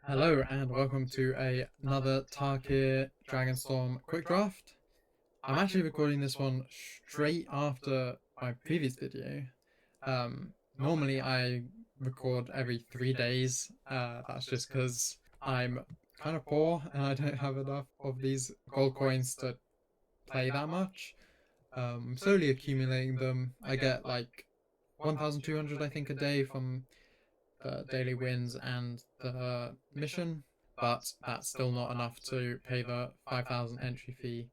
Hello and welcome to another Tarkir Dragonstorm Quick Draft. I'm actually recording this one straight after my previous video. Normally I record every 3 days. That's just because I'm kind of poor and I don't have enough of these gold coins to play that much. I'm slowly accumulating them. I get like 1,200 I think a day from the daily wins and the mission, but that's still not enough to pay the 5,000 entry fee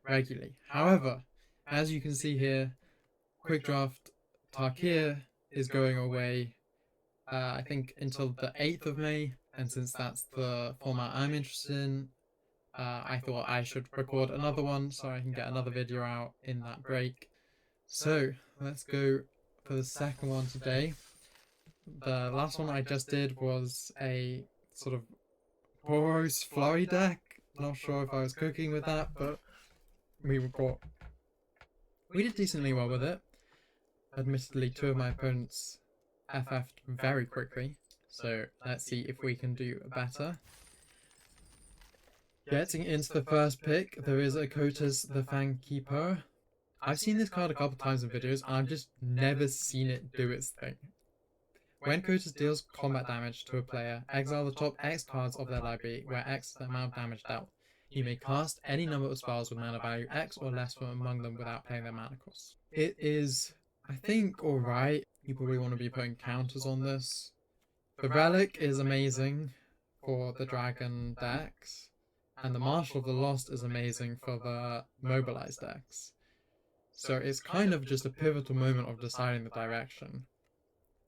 regularly. However, as you can see here, Quick Draft Tarkir is going away, I think, until the 8th of May, and since that's the format I'm interested in, I thought I should record another one so I can get another video out in that break. So, let's go for the second one today. The last one I just did was a sort of Boros flurry deck. Not sure if I was cooking with that, but we did decently well with it. Admittedly, two of my opponents FF'd very quickly, so let's see if we can do better. Getting into the first pick, there is a Kotis the Fang Keeper. I've seen this card a couple times in videos, and I've just never seen it do its thing. When Kotis deals combat damage to a player, exile the top X cards of their library, where X is the amount of damage dealt. You may cast any number of spells with mana value X or less from among them without paying their mana cost. It is, I think, alright. You probably want to be putting counters on this. The Relic is amazing for the Dragon decks, and the Marshal of the Lost is amazing for the Mobilized decks. So it's kind of just a pivotal moment of deciding the direction.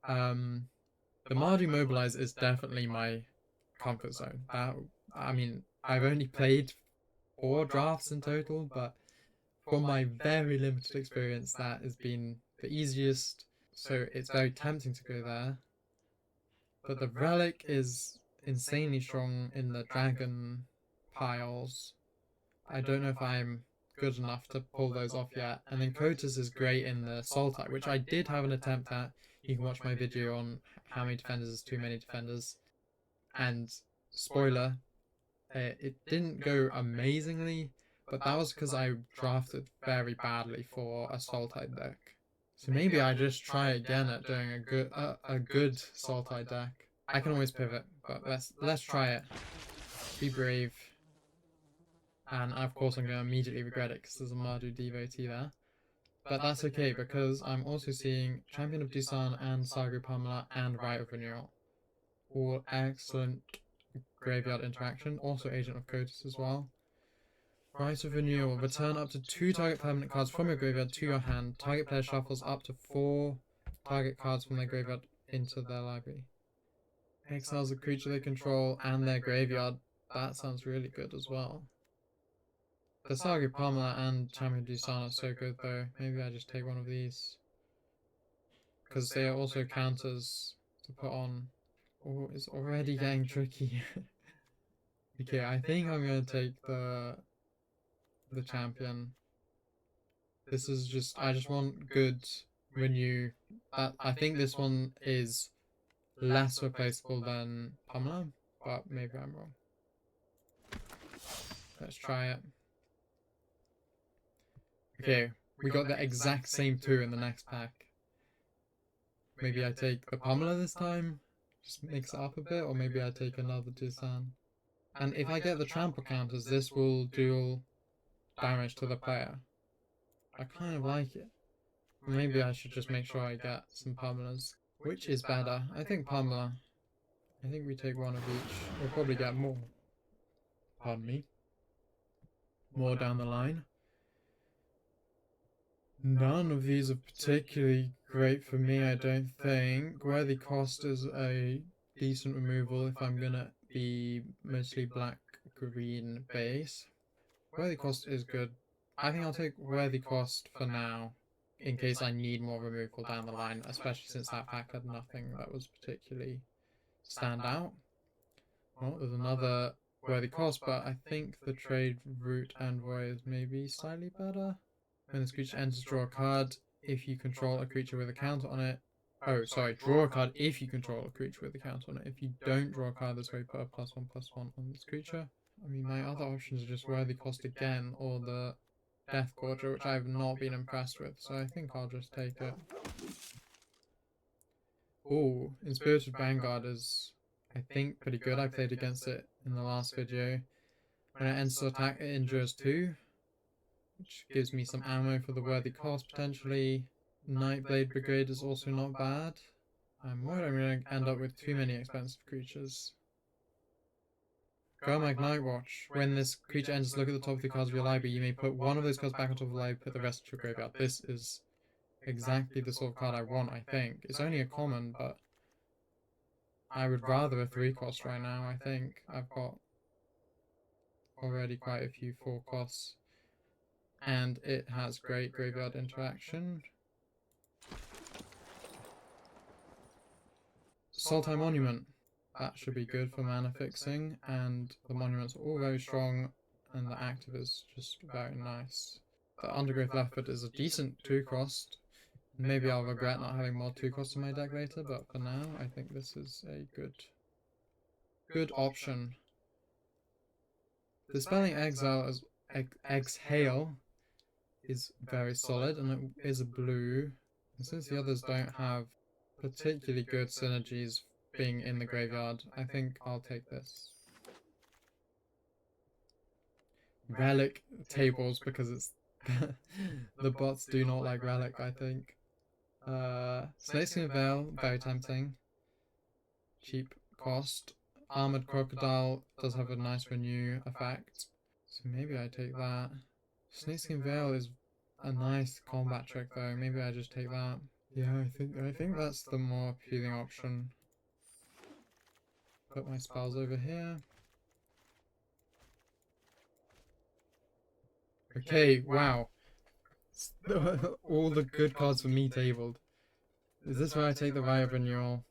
The Mardu Mobilize is definitely my comfort zone. I mean, I've only played 4 drafts in total, but from my very limited experience, that has been the easiest. So it's very tempting to go there. But the Relic is insanely strong in the Dragon piles. I don't know if I'm good enough to pull those off yet. And then Kotis is great in the Sultai, which I did have an attempt at. You can watch my video on how many defenders is too many defenders. And spoiler, it didn't go amazingly, but that was because I drafted very badly for a Sultai deck. So maybe I just try again at doing a good Sultai deck. I can always pivot, but let's try it. Be brave. And of course I'm going to immediately regret it because there's a Mardu devotee there. But that's okay because I'm also seeing Champion of Dusan and Sagu Pamela and Rite of Renewal. All excellent graveyard interaction. Also Agent of Kotis as well. Rite of Renewal. Return up to 2 target permanent cards from your graveyard to your hand. Target player shuffles up to 4 target cards from their graveyard into their library. Exiles a creature they control and their graveyard. That sounds really good as well. The Saga Pamela and Champion Dusan are so good though. Maybe I just take one of these. Because they are also counters to put on. Oh, it's already getting tricky. Okay, I think I'm going to take the champion. This is just, I just want good renew. I think this one is less replaceable than Pamela, but maybe I'm wrong. Let's try it. Okay, we got the exact same 2 in the next pack. Maybe I take the Pamela this time, just mix it up a bit, or maybe I take another Dusan. And if I get the trample counters, this will deal damage to the player. I kind of like it. Maybe I should just make sure I get some Pamelas. Which is better? I think Pamela. I think we take one of each. We'll probably get more. Pardon me. More down the line. None of these are particularly great for me, I don't think. Worthy Cost is a decent removal if I'm gonna be mostly black-green base. Worthy Cost is good. I think I'll take Worthy Cost for now, in case I need more removal down the line, especially since that pack had nothing that was particularly stand out. Well, there's another Worthy Cost, but I think the Trade Route Envoy is maybe slightly better. When this creature enters, draw a card. If you control a creature with a counter on it, Oh, sorry, draw a card if you control a creature with a counter on it. If you don't draw a card this way, put a +1/+1 on this creature. I mean, my other options are just Worthy Cost again, or the Death Gorger, which I have not been impressed with, so I think I'll just take it. Oh, Inspirited Vanguard is, I think, pretty good. I played against it in the last video. When it ends to attack, it endures 2, which gives me some ammo for the Worthy Cost, potentially. Nightblade Brigade is also not bad. I'm worried I'm going to end up with too many expensive creatures. Gurmag Nightwatch. When this creature enters, look at the top of the cards of your library. You may put one of those cards back on top of the library, put the rest into your graveyard. This is exactly the sort of card I want, I think. It's only a common, but I would rather a 3-cost right now, I think. I've got already quite a few 4-costs. And it has great graveyard interaction. Sultai Monument. That should be good for mana fixing, and the monuments are all very strong, and the active is just very nice. The Undergrowth Leopard is a decent 2-cost. Maybe I'll regret not having more 2-costs in my deck later, but for now, I think this is a good option. Dispelling Exile as Exhale is very solid, and it is a blue. And since the others don't have particularly good synergies being in the graveyard, I think I'll take this. Relic tables, because it's the bots do not like Relic, I think. Snakeskin Veil, very tempting. Cheap cost. Armored Crocodile does have a nice renew effect, so maybe I take that. Snakeskin Veil is a nice combat trick though, maybe I just take that. Yeah, I think that's the more appealing option. Put my spells over here. Okay, wow. All the good cards for me tabled. Is this where I take the Rite of Renewal?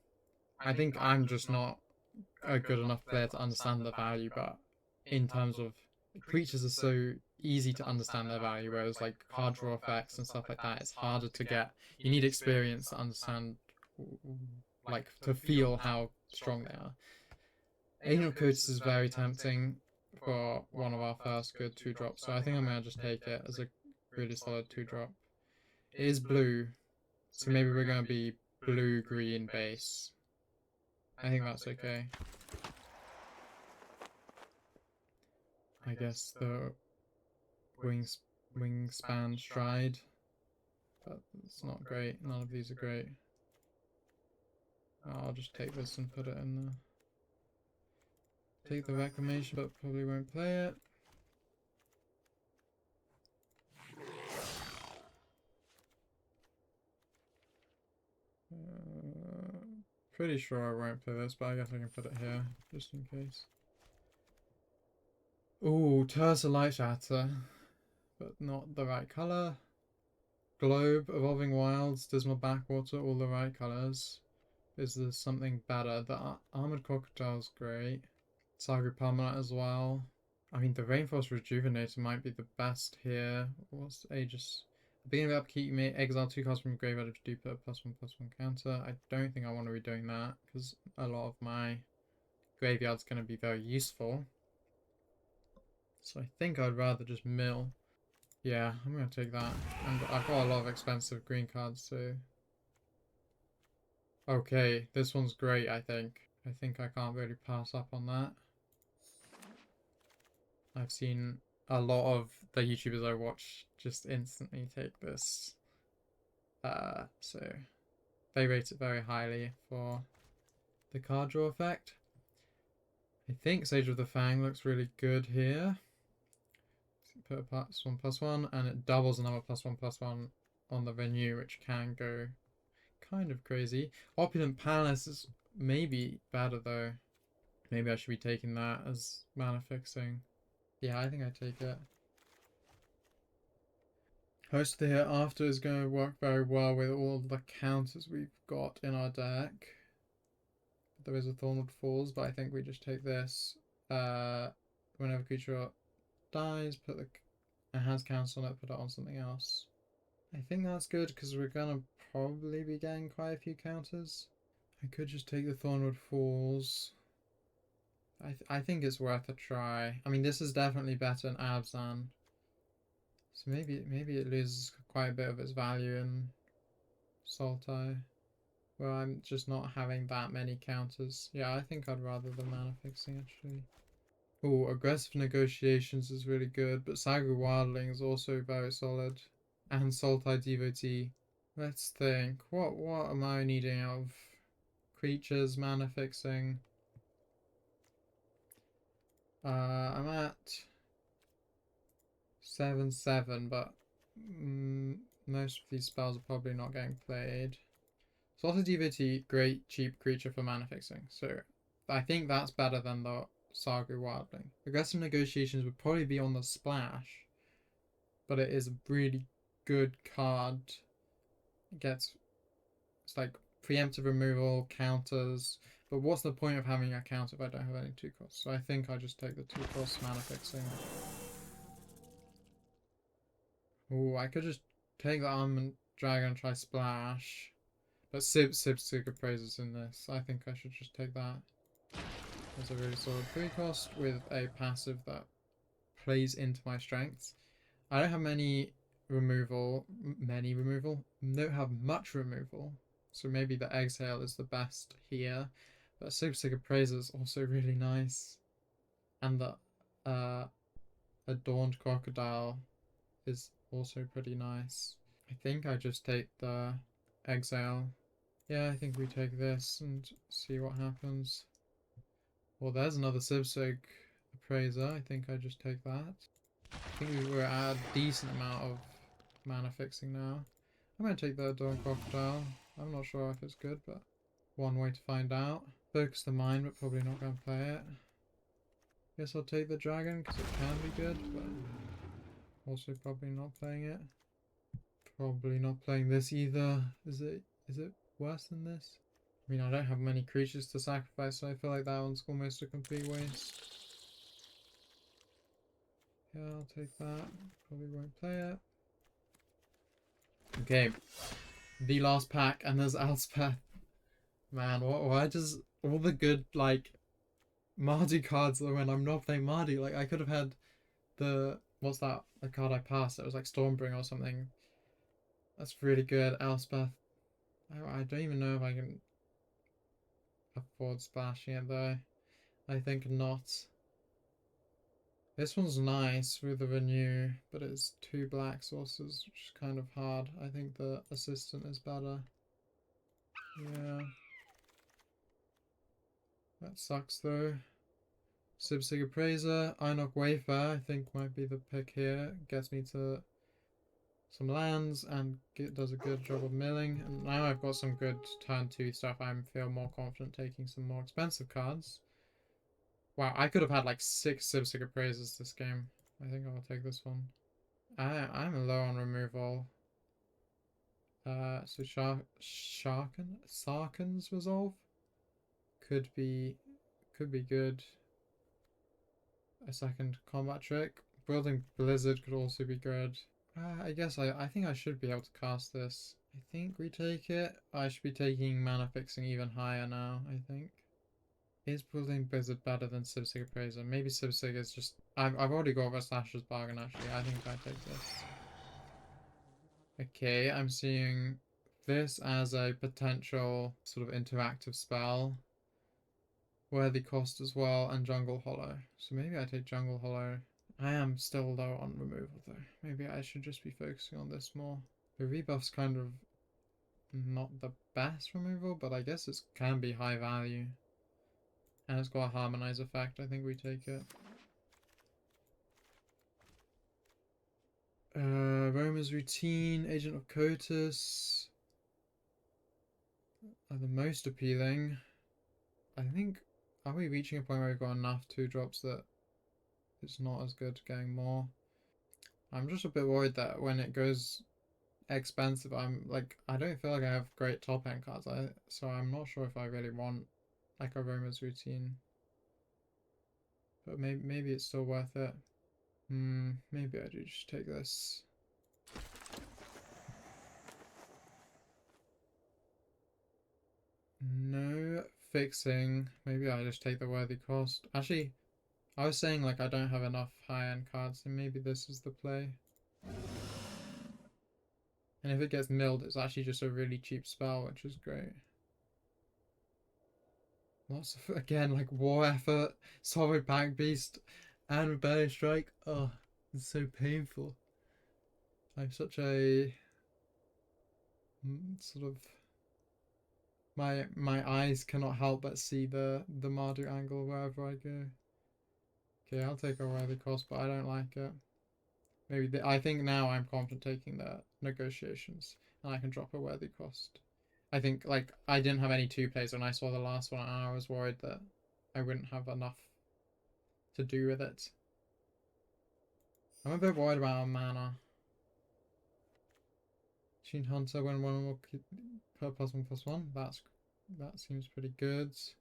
I think I'm just not a good enough player to understand the value, but in terms of creatures are so easy to understand their value, whereas like card draw effects and stuff like that, it's harder to get. You need experience to understand, like to feel how strong they are. Agent of Kotis is very tempting for one of our first good 2-drops, so I think I'm going to just take it as a really solid 2-drop. It is blue, so maybe we're going to be blue-green base. I think that's okay. I guess the Wingspan Stride, but it's not great. None of these are great. I'll just take this and put it in there. Take the Reclamation, but probably won't play it. Pretty sure I won't play this, but I guess I can put it here, just in case. Ooh, Terza Light Shatter, but not the right colour. Globe, Evolving Wilds, Dismal Backwater, all the right colours. Is there something better? The Armored Crocodile's great. Saga Permanent as well. I mean, the Rainforest Rejuvenator might be the best here. What's Aegis? At the beginning of the upkeep, you may exile 2 cards from your graveyard if you do put a +1/+1 counter. I don't think I want to be doing that, because a lot of my graveyard's going to be very useful. So I think I'd rather just mill. Yeah, I'm going to take that. And I've got a lot of expensive green cards too. Okay, this one's great, I think. I think I can't really pass up on that. I've seen a lot of the YouTubers I watch just instantly take this. So they rate it very highly for the card draw effect. I think Sage of the Fang looks really good here. Put a +1/+1, and it doubles another +1/+1 on the venue, which can go kind of crazy. Opulent Palace is maybe better though. Maybe I should be taking that as mana fixing. Yeah, I think I take it. Host of the Hereafter is going to work very well with all the counters we've got in our deck. There is a Thornwood Falls, but I think we just take this. Whenever creature dies, put the has counter on it, put it on something else. I think that's good because we're gonna probably be getting quite a few counters. I could just take the Thornwood Falls. I think it's worth a try. I mean, this is definitely better than Abzan. So maybe it loses quite a bit of its value in Sultai. Well, I'm just not having that many counters. Yeah, I think I'd rather the mana fixing actually. Oh, aggressive negotiations is really good, but Sagu Wildling is also very solid. And Sultai Devotee. Let's think. What am I needing out of creatures, mana fixing? I'm at 7/7, but most of these spells are probably not getting played. Sultai Devotee, great cheap creature for mana fixing. So I think that's better than the Sagu Wildling. Aggressive negotiations would probably be on the splash, but it is a really good card. It gets, it's like preemptive removal, counters. But what's the point of having a counter if I don't have any 2 costs? So I think I just take the 2 cost mana fixing. Oh, I could just take the Armament Dragon and try splash. But Sib Appraiser's in this. I think I should just take that. That's a really solid 3 cost with a passive that plays into my strengths. I don't have many removal. Don't have much removal. So maybe the Exhale is the best here. But Sib Appraiser is also really nice. And the Adorned Crocodile is also pretty nice. I think I just take the Exile. Yeah, I think we take this and see what happens. Well, there's another Sibsig Appraiser. I think I just take that. I think we're at a decent amount of mana fixing now. I'm going to take the Dawn Crocodile. I'm not sure if it's good, but one way to find out. Focus the mind, but probably not going to play it. Guess I'll take the dragon because it can be good, but also probably not playing it. Probably not playing this either. Is it worse than this? I mean, I don't have many creatures to sacrifice, so I feel like that one's almost a complete waste. Yeah, I'll take that. Probably won't play it. Okay, the last pack, and there's Elspeth. Man, why does all the good, like, Mardu cards when I'm not playing Mardu? Like, I could have had the, what's that, the card I passed? It was like Stormbringer or something. That's really good, Elspeth. I don't even know if I can afford splashing it though. I think not. This one's nice with the renew, but it's 2 black sources, which is kind of hard. I think the assistant is better. Yeah. That sucks though. Sibsig Appraiser, Einok Wayfarer, I think might be the pick here. Gets me to some lands and does a good job of milling. And now I've got some good turn 2 stuff. I feel more confident taking some more expensive cards. Wow, I could have had like 6 Sibsig Appraisers this game. I think I'll take this one. I'm low on removal. So Sarkhan's Resolve could be good. A second combat trick. Building Blizzard could also be good. I guess I think I should be able to cast this. I think we take it. I should be taking mana fixing even higher now, I think. Is Building Blizzard better than Sibsig Appraiser? Maybe Sibsig is just... I've already got a Slasher's Bargain actually. I think I take this. Okay, I'm seeing this as a potential sort of interactive spell. Worthy cost as well, and Jungle Hollow. So maybe I take Jungle Hollow. I am still low on removal though. Maybe I should just be focusing on this more. The rebuff's kind of not the best removal, but I guess it can be high value. And it's got a harmonize effect. I think we take it. Roma's Routine, Agent of Kotis are the most appealing. I think, are we reaching a point where we've got enough 2-drops that it's not as good getting more? I'm just a bit worried that when it goes expensive, I'm like, I don't feel like I have great top end cards. So I'm not sure if I really want like a Roma's Routine. But maybe it's still worth it. Maybe I do just take this. No fixing. Maybe I just take the worthy cost. Actually, I was saying like I don't have enough high-end cards, so maybe this is the play. And if it gets milled, it's actually just a really cheap spell, which is great. Lots of, again, like War Effort, Solid Pack Beast, and Rebellion Strike. Oh, it's so painful. I'm such a sort of my eyes cannot help but see the Mardu angle wherever I go. Okay, I'll take a worthy cost, but I don't like it. Maybe I think now I'm confident taking the negotiations, and I can drop a worthy cost. I think like I didn't have any 2-plays when I saw the last one, and I was worried that I wouldn't have enough to do with it. I'm a bit worried about our mana. Sheen Hunter when one more per +1/+1. That seems pretty good. Is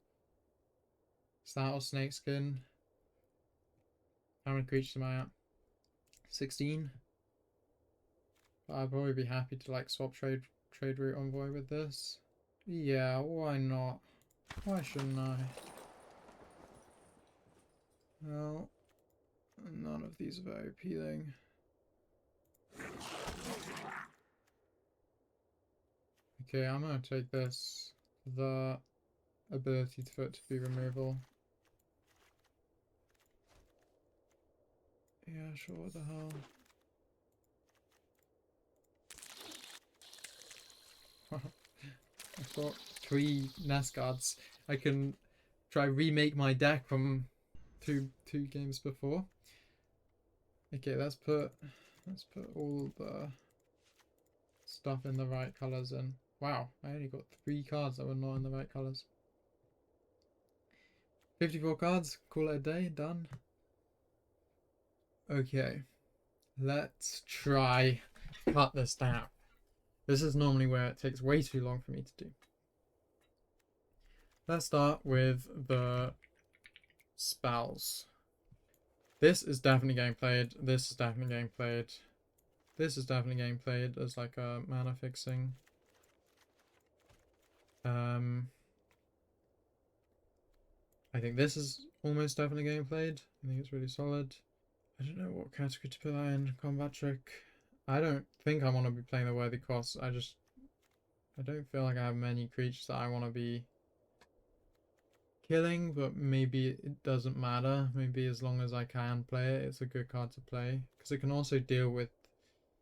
that or Snakeskin? How many creatures am I at? 16. But I'd probably be happy to like swap trade route envoy with this. Yeah, why not? Why shouldn't I? Well, none of these are very appealing. Okay, I'm gonna take this. The ability for it to be removal. Yeah, sure, what the hell. I've got 3 Nest Guards. I can try remake my deck from two games before. Okay, let's put all the stuff in the right colors in. Wow, I only got 3 cards that were not in the right colors. 54 cards, call it a day, done. Okay, let's try cut this down. This is normally where it takes way too long for me to do. Let's start with the spells. This is definitely getting played. This is definitely getting played. This is definitely getting played as like a mana fixing. I think this is almost definitely getting played. I think it's really solid. I don't know what category to put that in. Combat trick. I don't think I want to be playing the worthy costs. I don't feel like I have many creatures that I want to be killing, but maybe it doesn't matter. Maybe as long as I can play it, it's a good card to play. Because it can also deal with...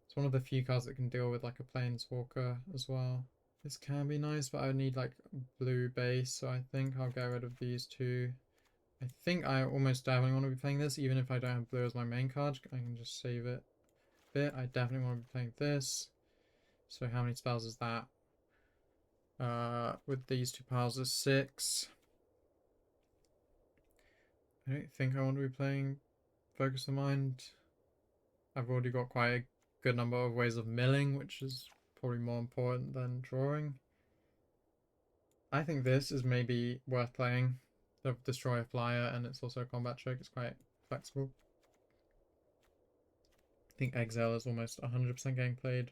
It's one of the few cards that can deal with like a Planeswalker as well. This can be nice, but I need like blue base, so I think I'll get rid of these 2. I think I almost definitely want to be playing this, even if I don't have blue as my main card. I can just save it a bit. I definitely want to be playing this. So how many spells is that? With these 2 piles is 6. I don't think I want to be playing Focus of Mind. I've already got quite a good number of ways of milling, which is probably more important than drawing. I think this is maybe worth playing. The Destroy a Flyer, and it's also a combat trick. It's quite flexible. I think Exile is almost 100% getting played.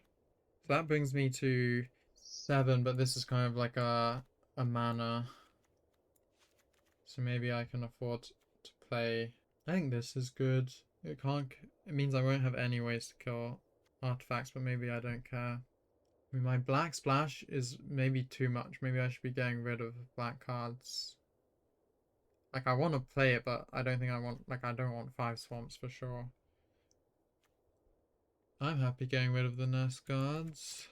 So that brings me to 7, but this is kind of like a mana. So maybe I can afford to play. I think this is good. It means I won't have any ways to kill artifacts, but maybe I don't care. I mean, my black splash is maybe too much. Maybe I should be getting rid of black cards. Like, I want to play it, but I don't think I want... Like, I don't want 5 swamps for sure. I'm happy getting rid of the Nest Guards.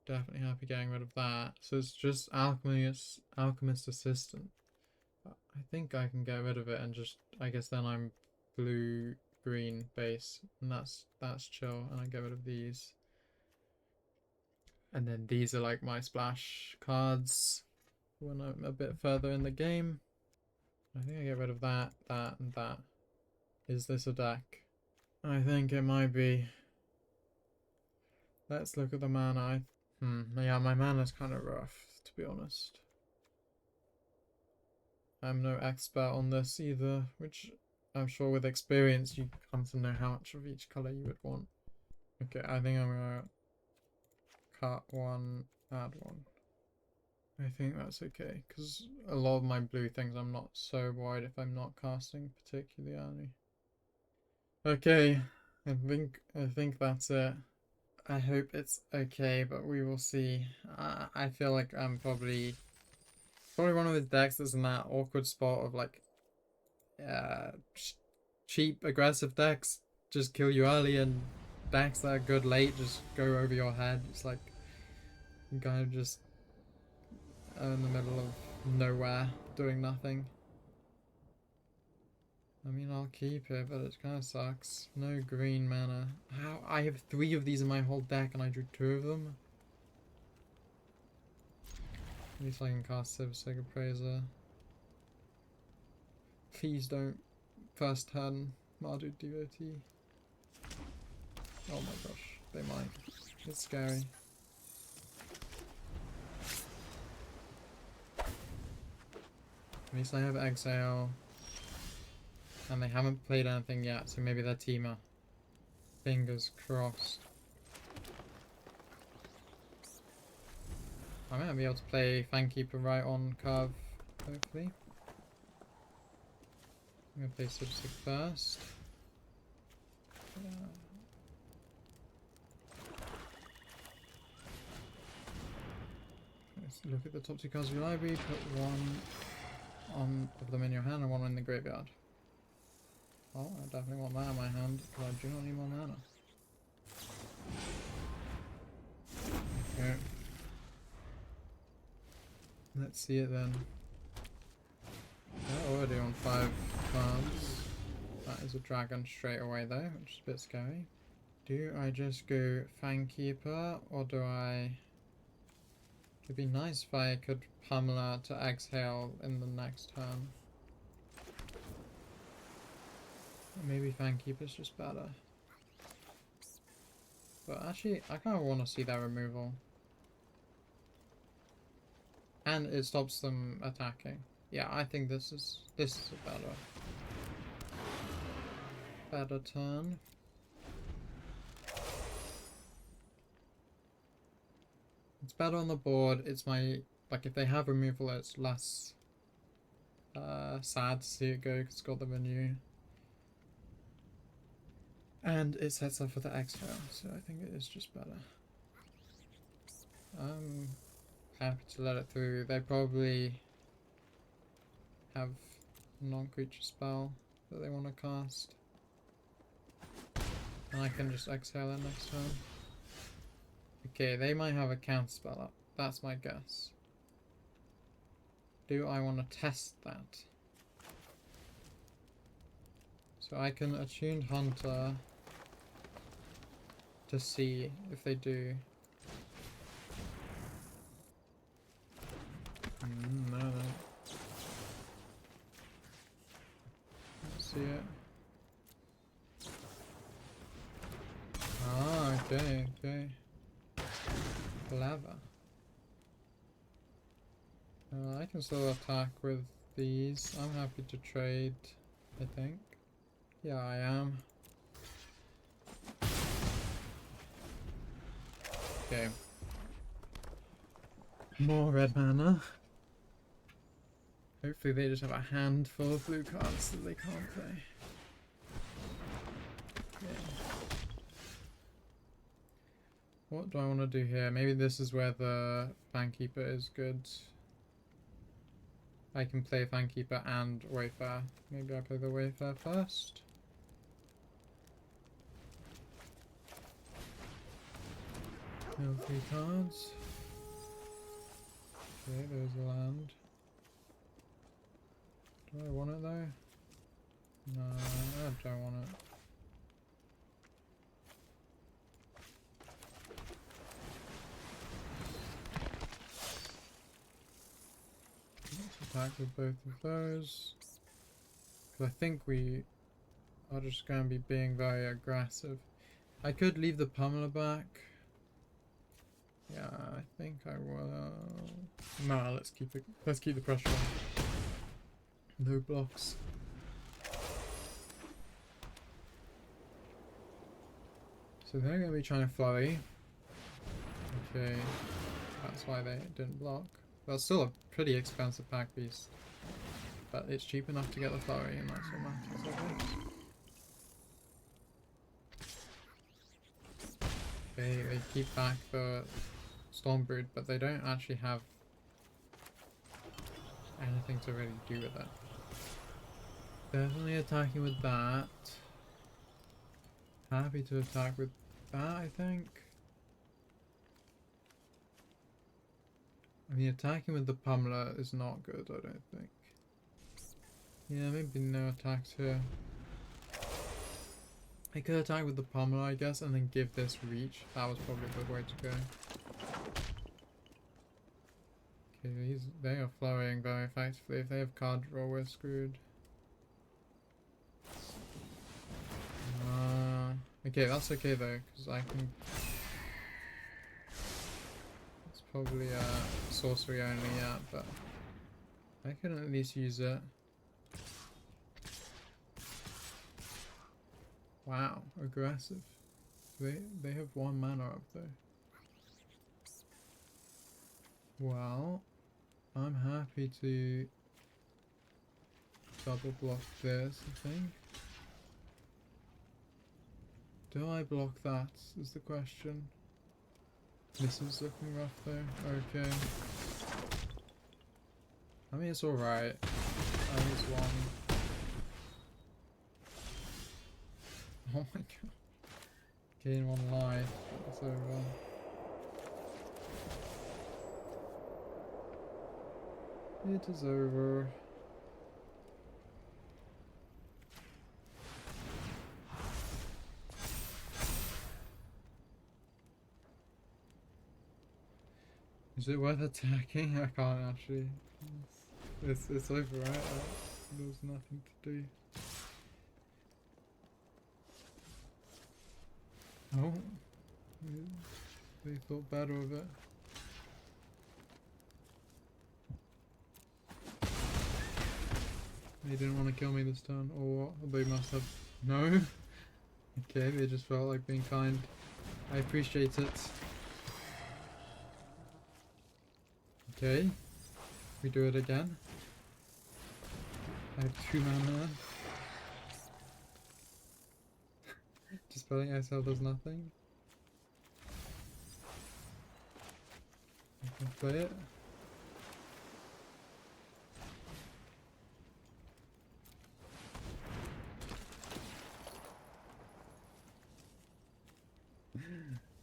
Definitely happy getting rid of that. So it's just Alchemist Assistant. I think I can get rid of it and just... I guess then I'm blue-green base. And that's chill. And I get rid of these. And then these are like my splash cards when I'm a bit further in the game. I think I get rid of that, that, and that. Is this a deck? I think it might be. Let's look at the mana. Yeah, my mana's kind of rough, to be honest. I'm no expert on this either, which I'm sure with experience you come to know how much of each color you would want. Okay, I think I'm gonna cut 1, add 1. I think that's okay, because a lot of my blue things I'm not so worried if I'm not casting particularly early. Okay, I think that's it. I hope it's okay, but we will see. I feel like I'm probably one of his decks that's in that awkward spot of like cheap aggressive decks just kill you early, and decks that are good late just go over your head. It's like you kind of just in the middle of nowhere doing nothing. I mean, I'll keep it, but it kind of sucks. No green mana. How? I have 3 of these in my whole deck and I drew 2 of them. At least I can cast Civic Appraiser. Please don't first turn Marduk Devotee. Oh my gosh, they might. It's scary. At least I have Exhale. And they haven't played anything yet, so maybe they're teamer. Fingers crossed. I might be able to play Fankeeper right on curve, hopefully. I'm gonna play Subsig first. Let's look at the top 2 cards of your library, put 1 of them in your hand and 1 in the graveyard. Oh, I definitely want that in my hand, because I do not need more mana. Okay. Let's see it then. They're already on 5 cards. That is a dragon straight away though, which is a bit scary. Do I just go Fankeeper, or do I... It'd be nice if I could Pummeler to Exhale in the next turn. Maybe Fankeeper's just better. But actually, I kind of want to see their removal. And it stops them attacking. Yeah, I think this is a better turn. It's better on the board. It's my, like, if they have removal, it's less sad to see it go because it's got the renew. And it sets up for the exhale, so I think it is just better. I'm happy to let it through. They probably have a non-creature spell that they want to cast. And I can just exhale it next turn. Okay, they might have a counter spell up. That's my guess. Do I want to test that? So I can Attuned Hunter to see if they do. No. Let's see it. Ah, okay. Clever. I can still attack with these. I'm happy to trade, I think. Yeah, I am. Okay. More red mana. Hopefully they just have a handful of blue cards that they can't play. Yeah. What do I want to do here? Maybe this is where the Fankeeper is good. I can play Fankeeper and Wayfarer. Maybe I play the Wayfarer first. Mill 3 cards. Okay, there's a land. Do I want it though? No, I don't want it. Let's attack with both of those. Because I think we are just going to be being very aggressive. I could leave the Pummeler back. Yeah, I think I will. Nah, let's keep the pressure on. No blocks. So they're going to be trying to flurry. Okay, that's why they didn't block. Well, it's still a pretty expensive pack beast. But it's cheap enough to get the flurry, and that's what matters, I guess. They keep back the Stormbrood, but they don't actually have anything to really do with it. Definitely attacking with that. Happy to attack with that, I think. I mean, attacking with the Pummeler is not good, I don't think. Yeah, maybe no attacks here. I could attack with the Pummeler, I guess, and then give this reach. That was probably the way to go. Okay, they are flowing very effectively. If they have card draw, we're screwed. Okay, that's okay though, because I can... It's probably sorcery only, yeah, but I can at least use it. Wow, aggressive. They have 1 mana up though. Well, I'm happy to double block this, I think. Do I block that, is the question. This is looking rough though. Okay. I mean, it's alright. I was 1. Oh my god. Gain 1 life. It's over. It is over. Is it worth attacking? I can't actually. It's over, right? There's nothing to do. Oh, they thought better of it. They didn't want to kill me this turn, or they must have. No? Okay, they just felt like being kind. I appreciate it. Okay, we do it again. I have 2 mana. Dispelling Exile does nothing. I can play it.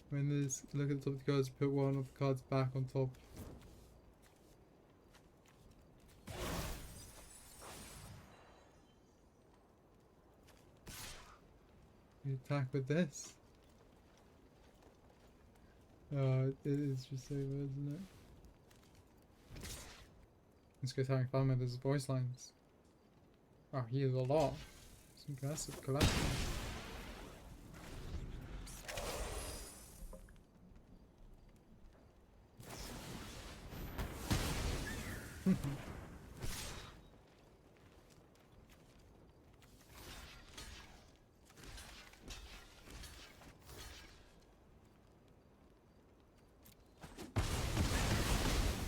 When there's look at the top of the cards, put 1 of the cards back on top. You attack with this. It is just over, isn't it? Let's go having fun with his voice lines. Oh, he is a lot. It's aggressive collection.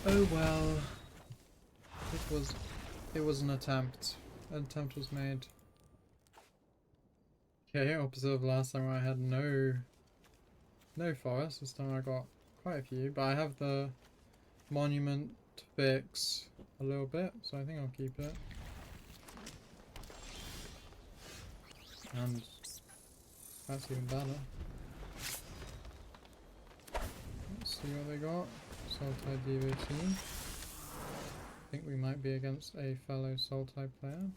Oh well. It was an attempt. An attempt was made. Okay, opposite of last time where I had no forest. This time I got quite a few, but I have the monument to fix a little bit, so I think I'll keep it. And that's even better. Let's see what they got. Soul-Tide DVC. I think we might be against a fellow Soul-Tide player.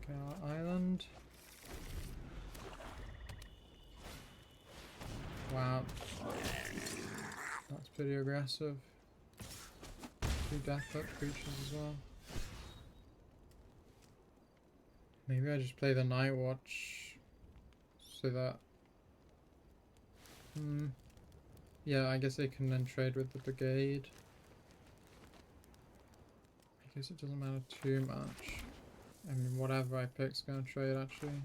Okay, our island. Wow. That's pretty aggressive. 2 Death Touch creatures as well. Maybe I just play the Night Watch so that... yeah, I guess they can then trade with the Brigade. I guess it doesn't matter too much. I mean, whatever I pick's gonna trade actually.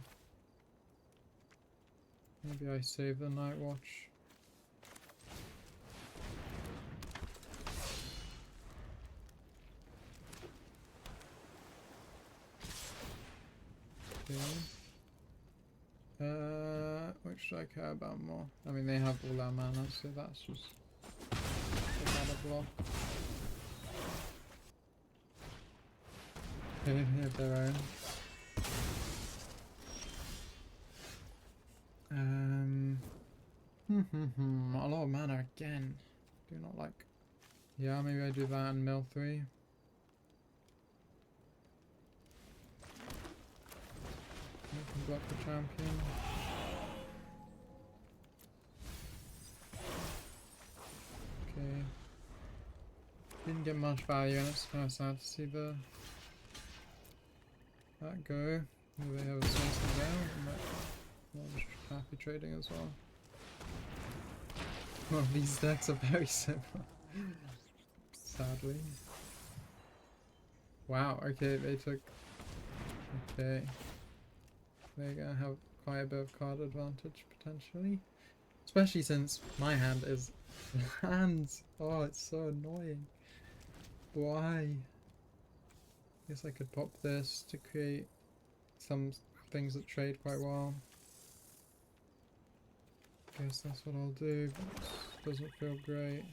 Maybe I save the Night Watch. Okay. Which should I care about more? I mean, they have all our mana, so that's just a block. They have their own. A lot of mana again. Do not like. Yeah, maybe I do that and mill 3. You can block the champion. Okay. Didn't get much value, and it's kind of sad to see that go. Maybe they have a source there, and I'm just happy trading as well. Well, these decks are very similar. Sadly. Wow, okay, they took... Okay. They're gonna have quite a bit of card advantage, potentially. Especially since my hand is lands. Oh, it's so annoying. Why? Guess I could pop this to create some things that trade quite well. Guess that's what I'll do, but it doesn't feel great.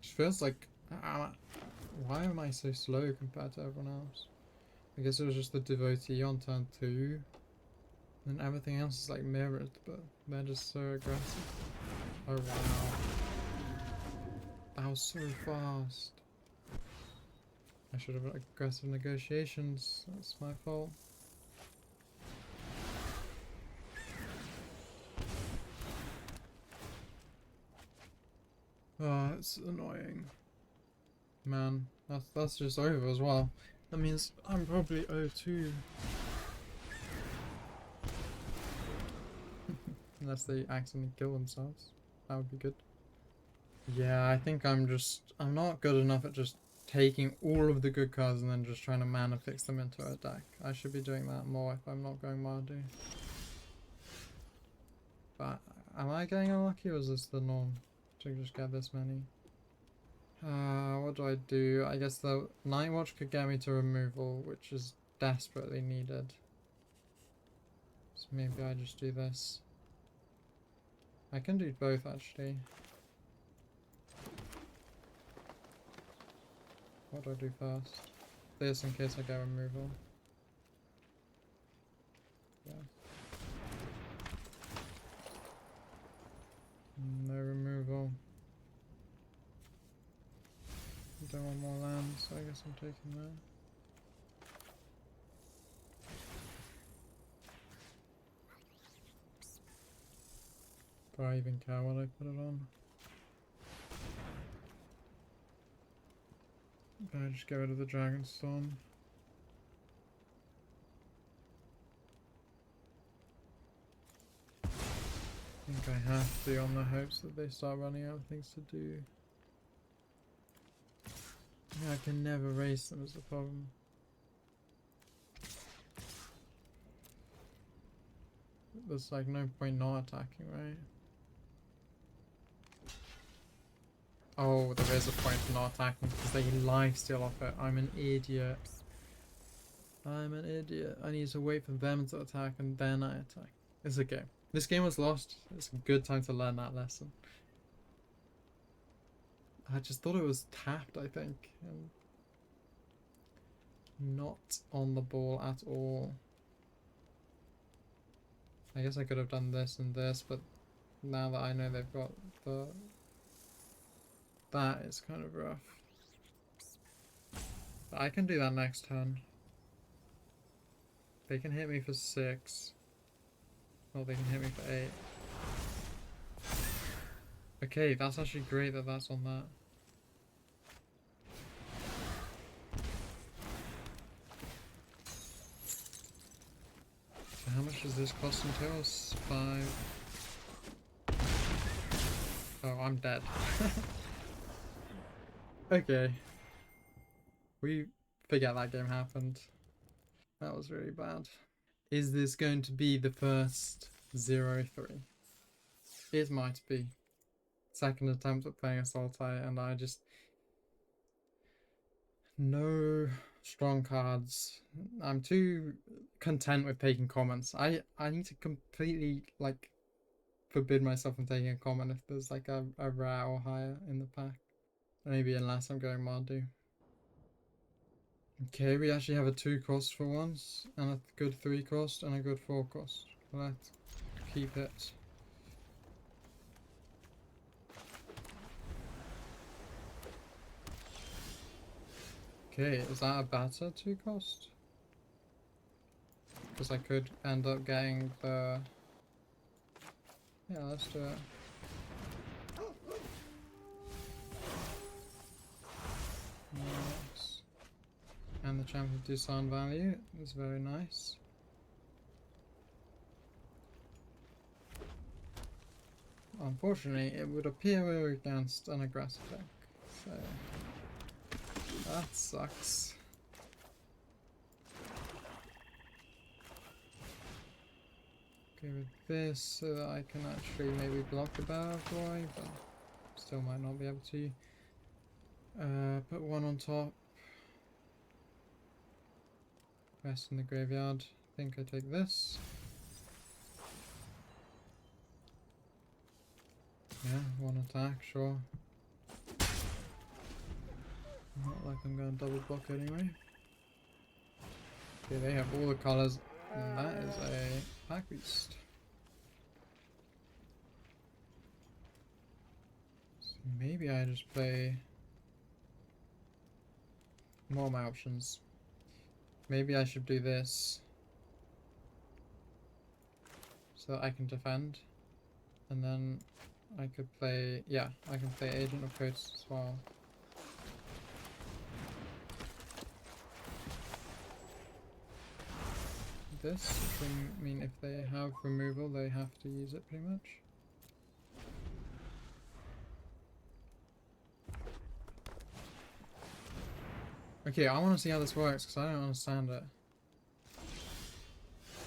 It feels like... why am I so slow compared to everyone else? I guess it was just the devotee on turn 2. And everything else is like mirrored, but they're just so aggressive. Oh wow. That was so fast. I should have aggressive negotiations. That's my fault. Oh, it's annoying. Man, that's just over as well. That means I'm probably 0-2. Unless they accidentally kill themselves. That would be good. Yeah, I think I'm not good enough at just taking all of the good cards and then just trying to mana fix them into a deck. I should be doing that more if I'm not going Mardu. But am I getting unlucky, or is this the norm to just get this many? What do I do? I guess the Night Watch could get me to removal, which is desperately needed. So maybe I just do this. I can do both actually. What do I do first? This in case I get removal. Yeah. No removal. Don't want more land, so I guess I'm taking that. Do I even care what I put it on? I just get rid of the Dragonstorm. I think I have to, on the hopes that they start running out of things to do. Yeah, I can never race them is the problem. There's like no point not attacking, right? Oh, there is a point for not attacking because they lifesteal off it. I'm an idiot. I'm an idiot. I need to wait for them to attack and then I attack. It's okay. This game was lost. It's a good time to learn that lesson. I just thought it was tapped, I think. And not on the ball at all. I guess I could have done this and this, but now that I know they've got the... That is kind of rough. But I can do that next turn. They can hit me for 6. Or they can hit me for 8. Okay, that's actually great that that's on that. So how much does this cost in total? 5. Oh, I'm dead. Okay. We forget that game happened. That was really bad. Is this going to be the first 0-3? It might be. Second attempt at playing a Sultai, and I just... No strong cards. I'm too content with taking comments. I need to completely, like, forbid myself from taking a comment if there's, like, a rare or higher in the pack. Maybe unless I'm going Mardu. Okay, we actually have a 2 cost for once, and a good 3 cost, and a good 4 cost. Let's keep it. Okay, is that a better 2 cost? Because I could end up getting the... Yeah, let's do it. Nice. And the champion disarm value is very nice. Unfortunately, it would appear we're against an aggressive deck, so that sucks. Okay, with this, so that I can actually maybe block the Barrow Boy, but still might not be able to. Put one on top. Rest in the graveyard. I think I take this. Yeah, one attack, sure. Not like I'm going to double block anyway. Okay, they have all the colours, and that is a pack beast. So maybe I just play more of my options. Maybe I should do this so that I can defend, and then I could play, yeah, I can play Agent of Kotis as well. This, which would mean if they have removal, they have to use it pretty much. Okay, I want to see how this works because I don't understand it.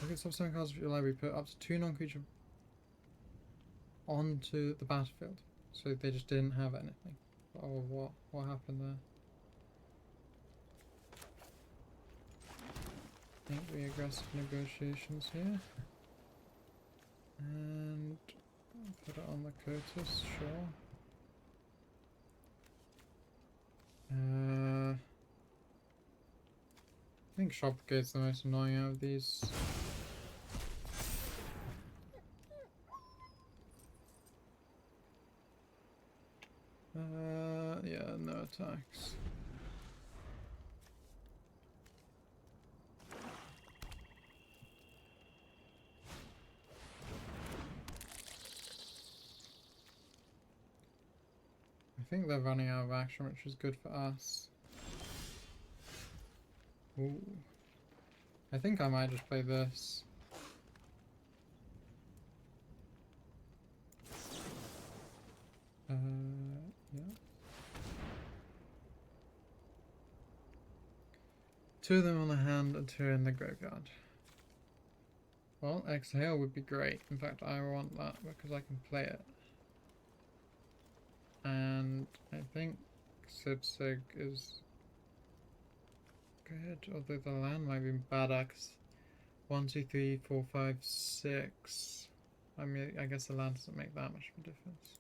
Look at substance cards of your library. Put up to 2 non-creature onto the battlefield. So they just didn't have anything. Oh, what happened there? I think we aggressive negotiations here. And put it on the Kotis, sure. I think Shopgate's the most annoying out of these. Yeah, no attacks. I think they're running out of action, which is good for us. Ooh. I think I might just play this. Yeah. 2 of them on the hand and 2 in the graveyard. Well, Exhale would be great. In fact, I want that because I can play it. And I think Sig is good, although the land might be bad. 1, 2, 3, 4, 5, 6. I mean, I guess the land doesn't make that much of a difference.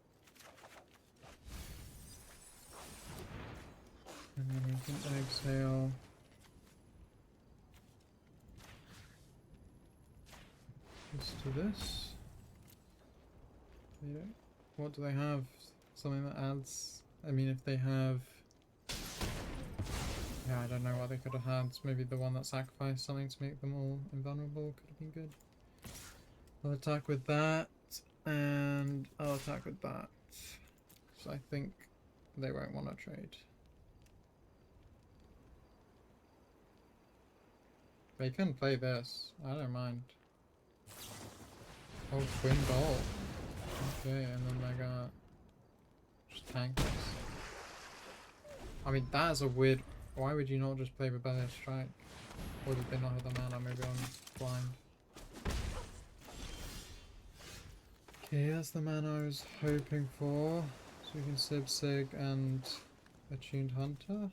And then we can exhale. This to this. Yeah. What do they have? Something that adds. I mean, if they have. Yeah, I don't know what they could have had. Maybe the one that sacrificed something to make them all invulnerable could have been good. I'll attack with that, and I'll attack with that. So I think they won't want to trade. They can play this. I don't mind. Oh, Twin Ball. Okay, and then they're gonna just tank this. I mean, that is a weird Why would you not just play Rebellious Strike? Or did they not have the mana? Maybe I'm blind. Okay, that's the mana I was hoping for. So we can Sig and Attuned Hunter.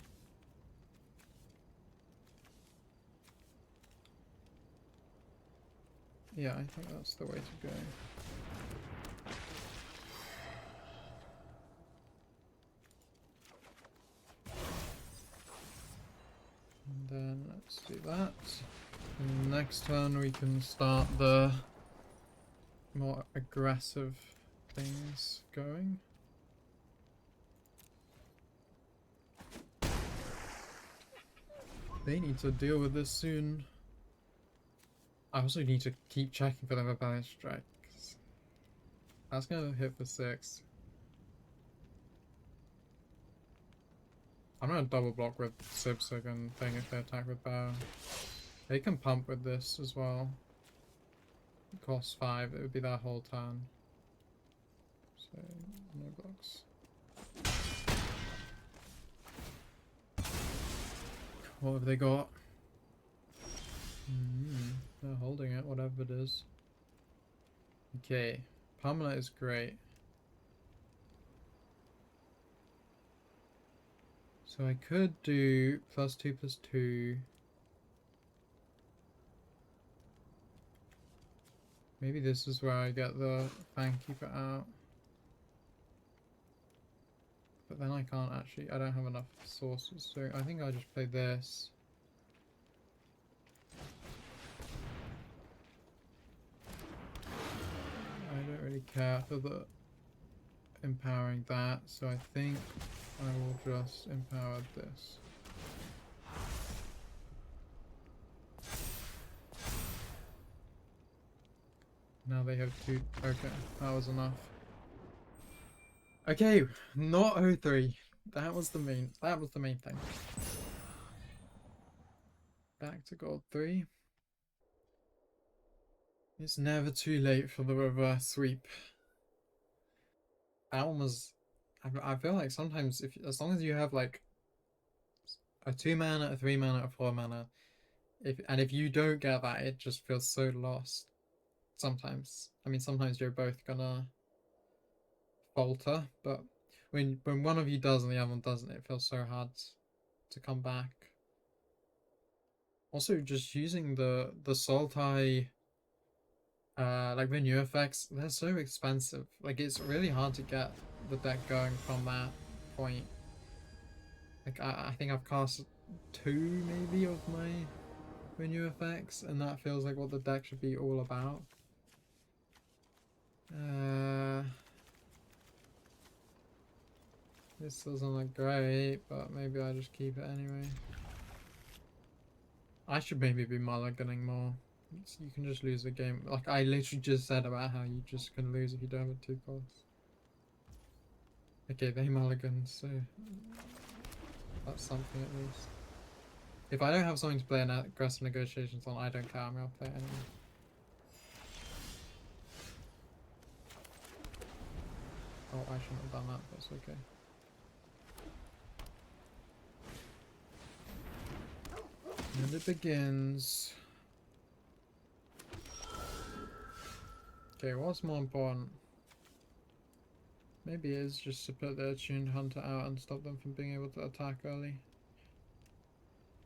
Yeah, I think that's the way to go. And then let's do that. And next turn we can start the more aggressive things going. They need to deal with this soon. I also need to keep checking for the Rebellious Strikes. That's gonna hit for 6. I'm gonna double block with Sibsig and thing if they attack with Bow. They can pump with this as well. It costs 5, it would be that whole turn. So, no blocks. What have they got? They're holding it, whatever it is. Okay, Pamela is great. So I could do +2/+2. Maybe this is where I get the Fankeeper out. But then I can't actually, I don't have enough sources, so I think I'll just play this. I don't really care for the empowering that, so I think I will just empower this. Now they have 2. Okay, that was enough. Okay, not 03. That was the main thing. Back to gold 3. It's never too late for the reverse sweep. That one was, I feel like sometimes as long as you have like a 2 mana, a 3 mana, a 4 mana, if you don't get that, it just feels so lost. Sometimes. I mean, sometimes you're both gonna falter, but when one of you does and the other one doesn't, it feels so hard to come back. Also, just using the Sultai like renew effects, they're so expensive. Like, it's really hard to get the deck going from that point. Like, I think I've cast 2 maybe of my renew effects, and that feels like what the deck should be all about. This doesn't look great, but maybe I just keep it anyway. I should maybe be mulliganing more. You can just lose the game. Like I literally just said about how you just can lose if you don't have 2 costs. Okay, they mulligan, so that's something at least. If I don't have something to play an aggressive negotiations on, I don't care, I'm gonna play it anyway. Oh, I shouldn't have done that, but it's okay. And it begins. Okay, what's more important? Maybe it is just to put the Attuned Hunter out and stop them from being able to attack early.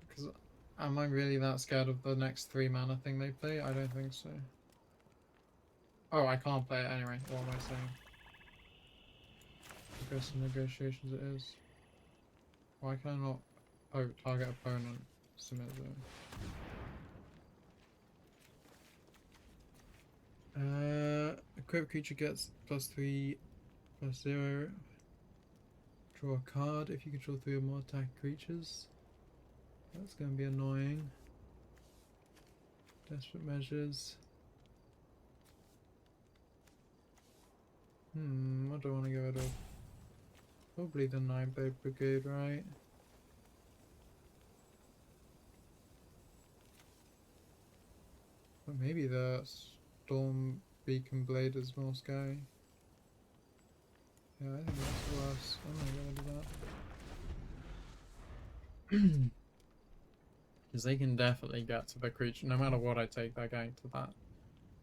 Because am I really that scared of the next 3 mana thing they play? I don't think so. Oh, I can't play it anyway. What am I saying? Aggressive negotiations it is. Why can I not? Oh, target opponent. Submit zone. Equipped creature gets +3/+0. Draw a card if you control 3 or more attack creatures. That's going to be annoying. Desperate measures. What do I want to get rid of? Probably the Nightblade Brigade, right? But maybe the Storm Beacon Blade is more scary. Yeah, I think that's worse. I'm gonna get rid of that. Because they can definitely get to the creature. No matter what I take, they're going to that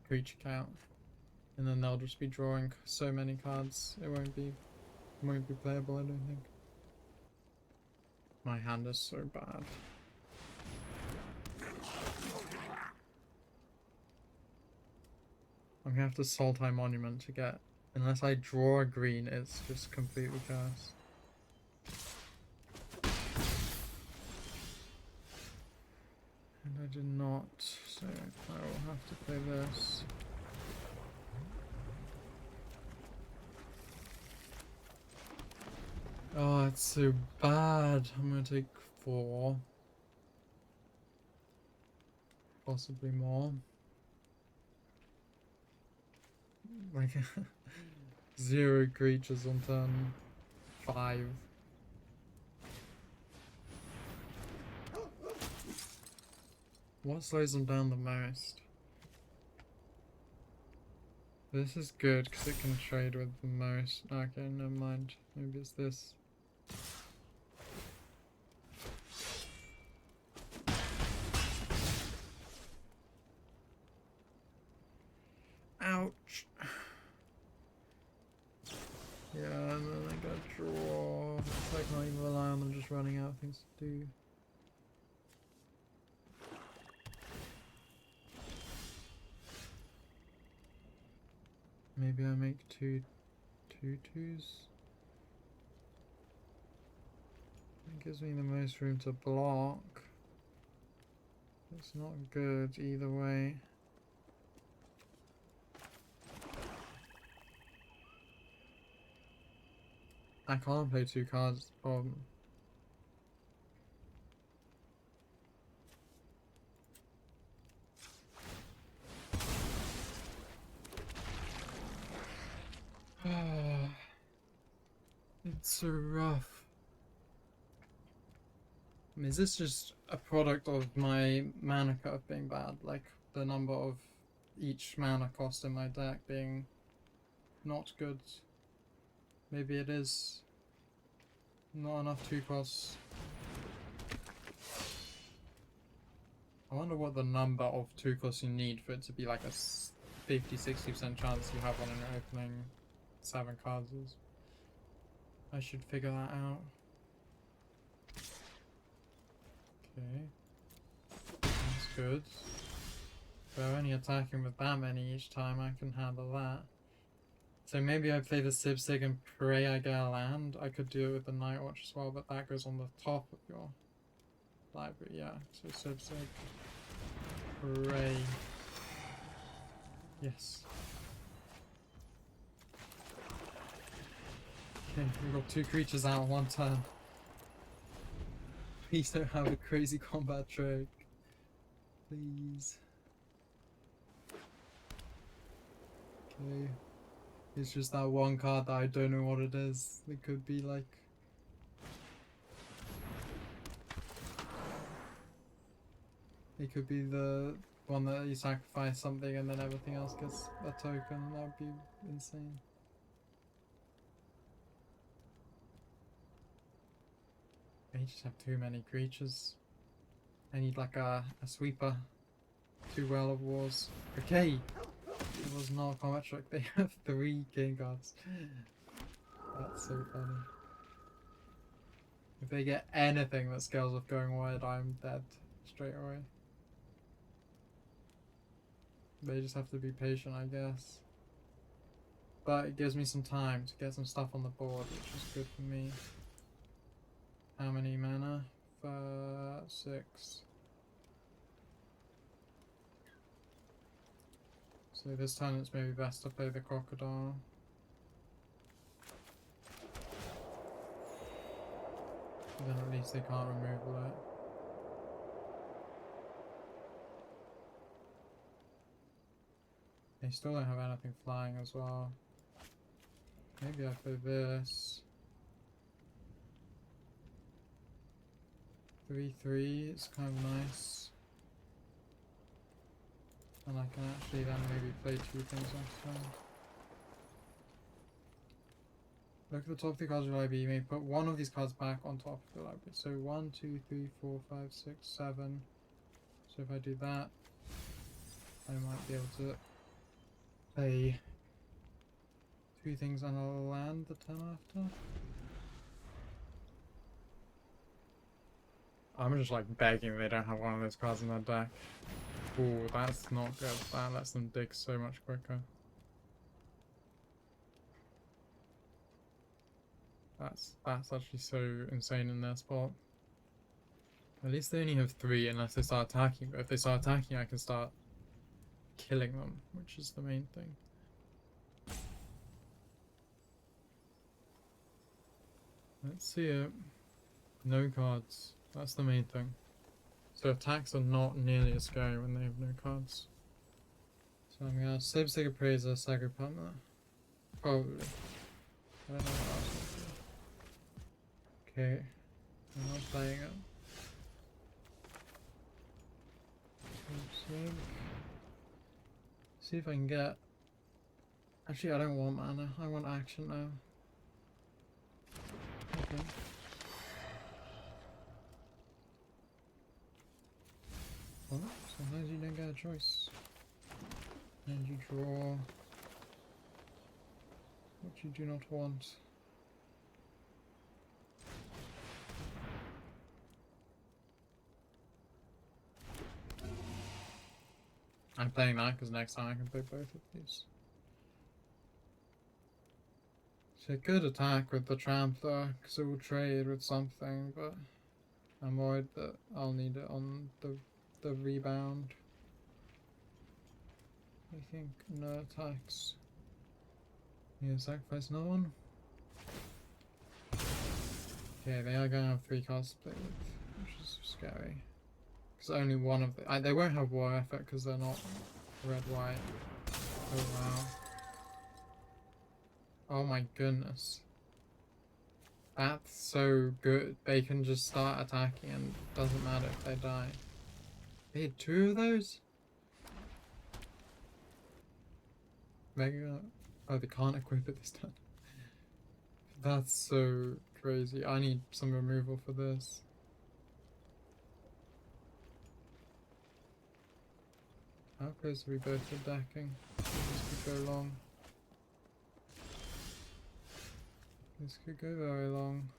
creature count. And then they'll just be drawing so many cards, it won't be playable, I don't think. My hand is so bad. I'm gonna have to Sultai Monument to get... Unless I draw a green, it's just completely cursed. And I did not, so I will have to play this. Oh, it's so bad. I'm gonna take 4. Possibly more. Like 0 creatures on turn 5. What slows them down the most? This is good because it can trade with the most. Okay, never mind. Maybe it's this. Ouch. Yeah, and then I gotta draw. It's like not even rely on them just running out of things to do. Maybe I make 2 2/2s. It gives me the most room to block. It's not good either way. I can't play 2 cards, it's the problem. It's so rough. I mean, is this just a product of my mana curve being bad? Like, the number of each mana cost in my deck being not good? Maybe it is not enough 2 costs. I wonder what the number of 2 costs you need for it to be like a 50-60% chance you have on an opening 7 cards is. I should figure that out. Okay. That's good. If they're only attacking with that many each time, I can handle that. So maybe I play the Sibsig and pray I get a land. I could do it with the Night Watch as well, but that goes on the top of your library, yeah. So Sibsig. Pray. Yes. Okay, we've got 2 creatures out one turn. Please don't have a crazy combat trick. Please. Okay. It's just that one card that I don't know what it is. It could be like... It could be the one that you sacrifice something and then everything else gets a token. That would be insane. I just have too many creatures. I need like a sweeper. 2 Well of Wars. Okay! It was not a combat trick. They have 3 king cards. That's so funny. If they get anything that scales with going wide, I'm dead straight away. They just have to be patient, I guess. But it gives me some time to get some stuff on the board, which is good for me. How many mana? 6. So this time it's maybe best to play the Crocodile. Then at least they can't remove it. They still don't have anything flying as well. Maybe I play this. 3/3 is kind of nice. And I can actually then maybe play 2 things next time. Look at the top 3 cards of your library. You may put one of these cards back on top of your library. So 1, 2, 3, 4, 5, 6, 7. So if I do that, I might be able to play 3 things and I'll land the turn after. I'm just like begging they don't have one of those cards in their deck. Ooh, that's not good. That lets them dig so much quicker. That's actually so insane in their spot. At least they only have 3 unless they start attacking, but if they start attacking I can start killing them, which is the main thing. Let's see it. No cards. That's the main thing. So attacks are not nearly as scary when they have no cards. So I'm gonna Sib Appraiser, Saga Partner. Probably. I don't know what else I'll do. Okay. I'm not playing it. See if I can get... Actually, I don't want mana. I want action now. Okay. Well, sometimes you don't get a choice. And you draw what you do not want. I'm playing that because next time I can play both of these. So I could attack with the Trampler because it will trade with something, but I'm worried that I'll need it on the rebound. I think no attacks. Yeah, sacrifice another one. Okay, they are going to have 3 cards to play with, which is scary. Because only one of the... they won't have war effect because they're not red-white. Oh wow. Oh my goodness. That's so good. They can just start attacking and it doesn't matter if they die. They had 2 of those? Mega... Oh, they can't equip it this time. That's so crazy. I need some removal for this. How close are we both to decking? This could go long. This could go very long.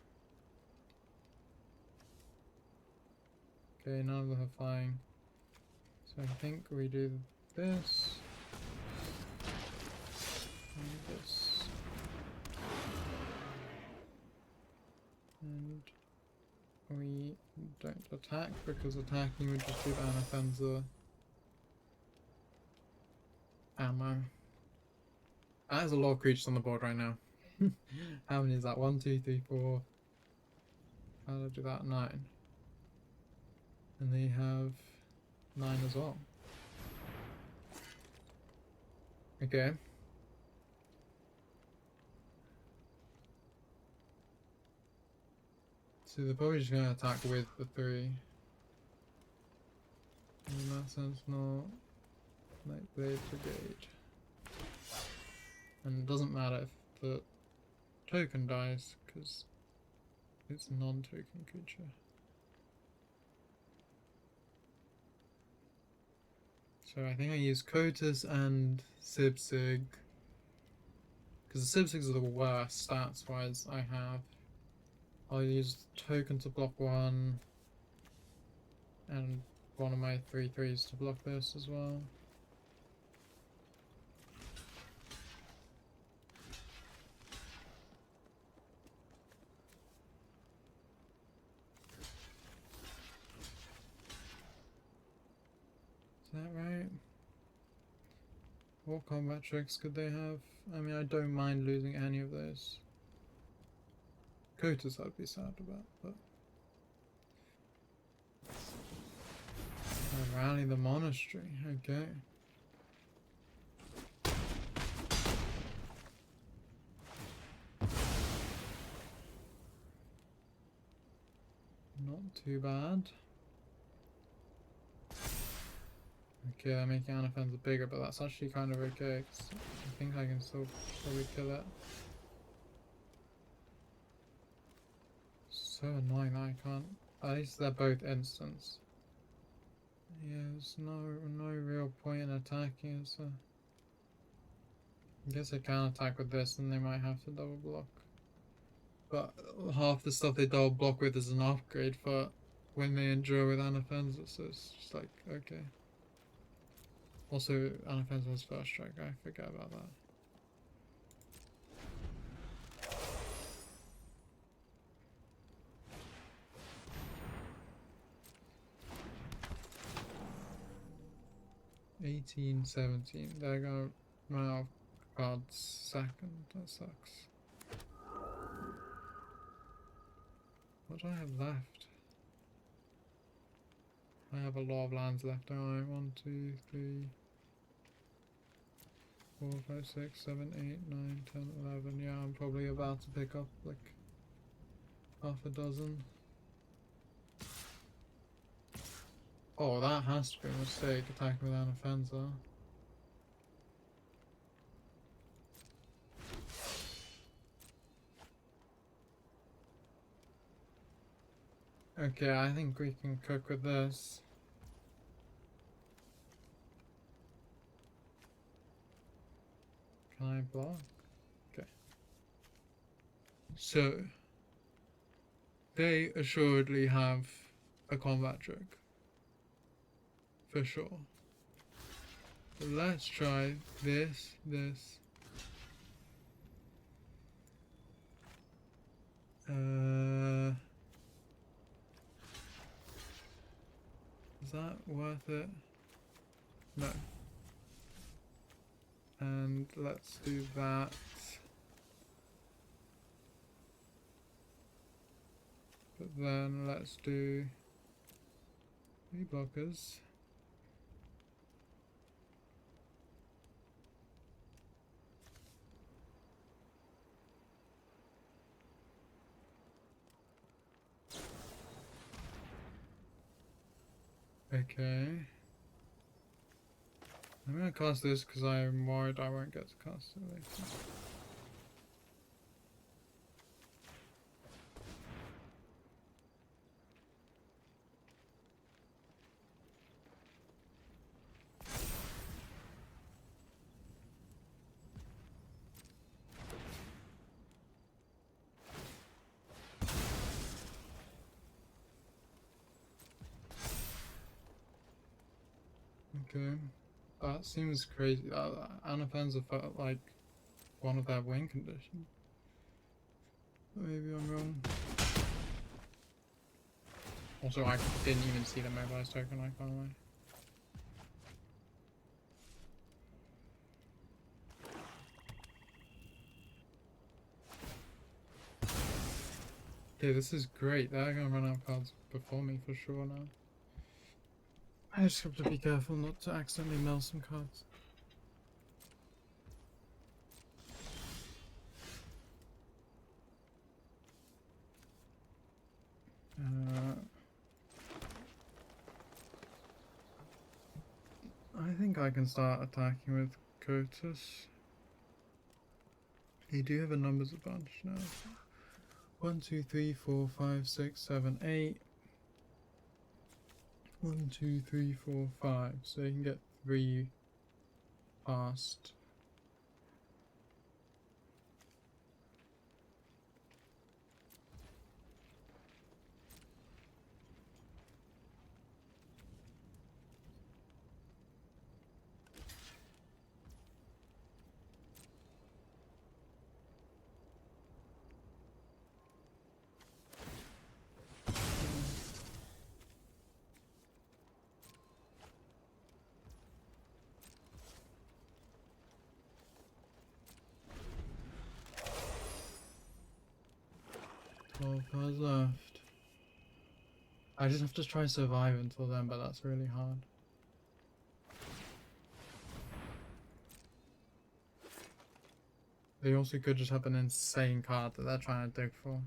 Okay, none of them are flying. So I think we do this. And this. And we don't attack because attacking would just give Anafenza ammo. That is a lot of creatures on the board right now. How many is that? 1, 2, 3, 4. How do I do that? 9. And they have 9 as well. Okay. So they're probably just going to attack with the 3. In that sense, not Nightblade Brigade. And it doesn't matter if the token dies, because it's a non-token creature. So I think I use Kotis and Sibsig. Because the Sibsigs are the worst stats-wise I have. I'll use token to block 1. And one of my 3/3s to block this as well. Is that right? What combat tricks could they have? I mean, I don't mind losing any of those. Kotis I'd be sad about, but... Rally the Monastery, okay. Not too bad. Okay, I'm making Anafenza bigger, but that's actually kind of okay, 'cause I think I can still probably kill it. so annoying that I can't. At least they're both instants. Yeah, there's no real point in attacking, so I guess I can attack with this and they might have to double block. But half the stuff they double block with is an upgrade for when they endure with Anafenza, so it's just like, okay. Also, Anafenza has first strike, I forget about that. $18-17. They're gonna run out of cards second. That sucks. What do I have left? I have a lot of lands left, don't I? 1, 2, 3, 4, 5, 6, 7, 8, 9, 10, 11. Yeah, I'm probably about to pick up like half a dozen. Oh, that has to be a mistake, attacking with Anafenza. Okay, I think we can cook with this. Can I block? Okay. So, they assuredly have a combat trick. For sure. But let's try this. Is that worth it? No. And let's do that. But then let's do 3 blockers. Okay. I'm gonna cast this because I'm worried I won't get to cast it later. Okay. That seems crazy. Anafenza felt like one of their win conditions. Maybe I'm wrong. Also, I didn't even see the mobilized token, I can't lie. Okay, this is great. They're gonna run out of cards before me for sure now. I just have to be careful not to accidentally mill some cards. I think I can start attacking with Kotis. They do have a numbers advantage now. 1, 2, 3, 4, 5, 6, 7, 8. 1, 2, 3, 4, 5. So you can get 3 past. Cards left. I just have to try survive until then, but that's really hard. They also could just have an insane card that they're trying to dig for.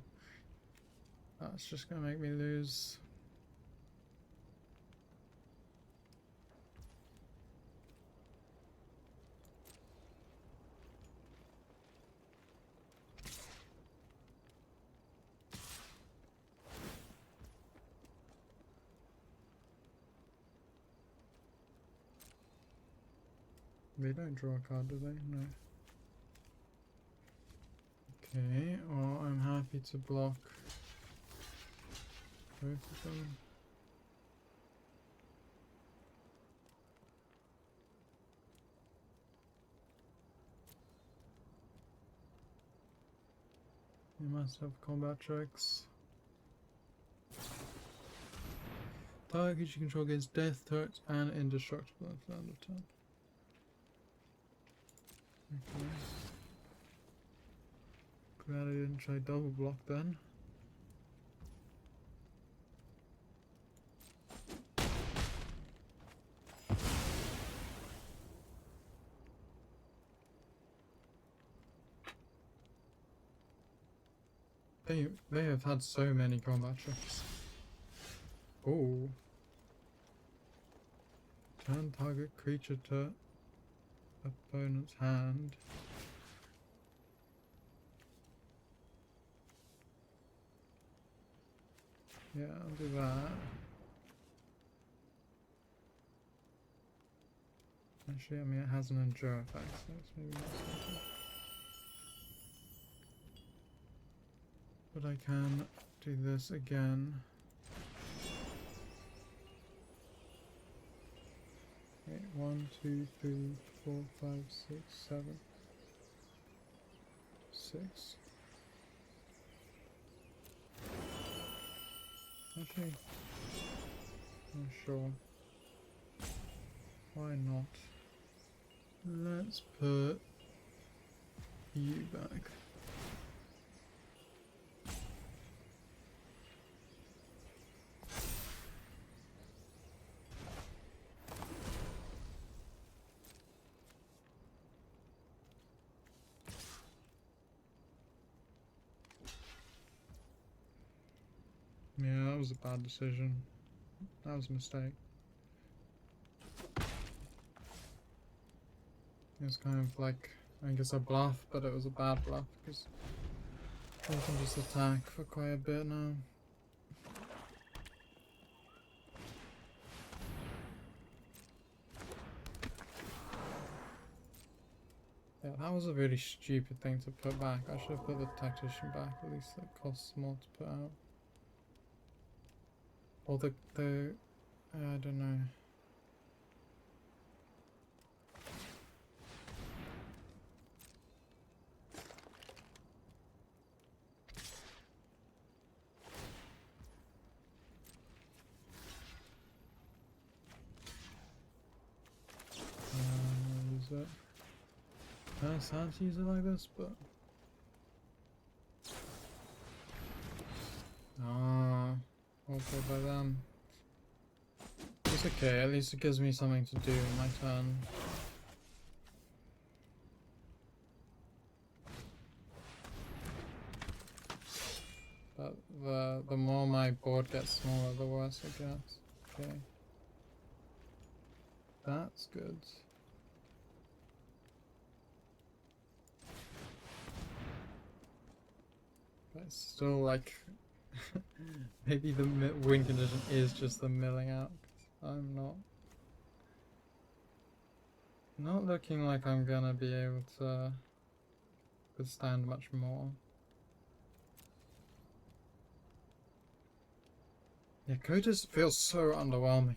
That's just gonna make me lose. They don't draw a card, do they? No. Okay, well, I'm happy to block both of them. You must have combat checks. Target you control against death, turrets, and indestructible at the end of turn. Okay. Glad I didn't try double block then. They have had so many combat checks. Oh. Turn target creature to opponent's hand. Yeah, I'll do that. Actually, I mean, it has an endure effect, so it's maybe not something. But I can do this again. Okay, 1, 2, 3, 4, 5, 6, 7, 6. Actually, I'm sure. Why not? Let's put you back. Yeah, that was a bad decision. That was a mistake. It's kind of like, I guess, a bluff, but it was a bad bluff because we can just attack for quite a bit now. Yeah, that was a really stupid thing to put back. I should have put the tactician back, at least it costs more to put out. Or I don't know. Use it. I sad to use it like this, but well played by them. It's okay, at least it gives me something to do in my turn. But the more my board gets smaller, the worse it gets. Okay. That's good. But it's still like maybe the win condition is just the milling out. I'm not looking like I'm gonna be able to withstand much more. Yeah, Kotis feels so underwhelming.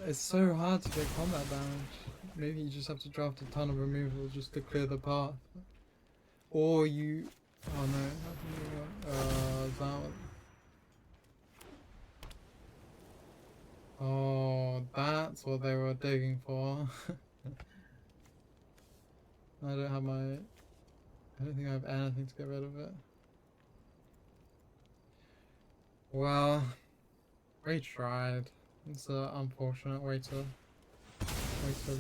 It's so hard to get combat damage. Maybe you just have to draft a ton of removals just to clear the path. Or you... Oh no, is that what... Oh, that's what they were digging for. I don't think I have anything to get rid of it. Well, we tried. It's an unfortunate way to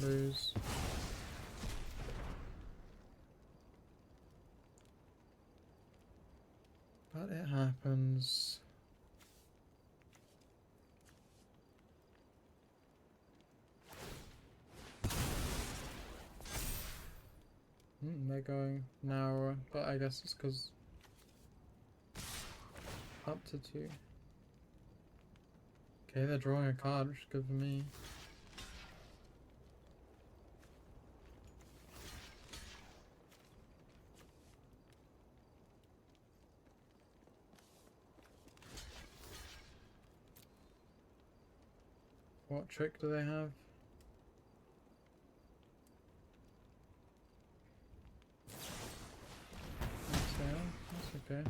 lose. But it happens. They're going narrower, but I guess it's because up to 2. Okay, they're drawing a card, which is good for me. What trick do they have? That's okay.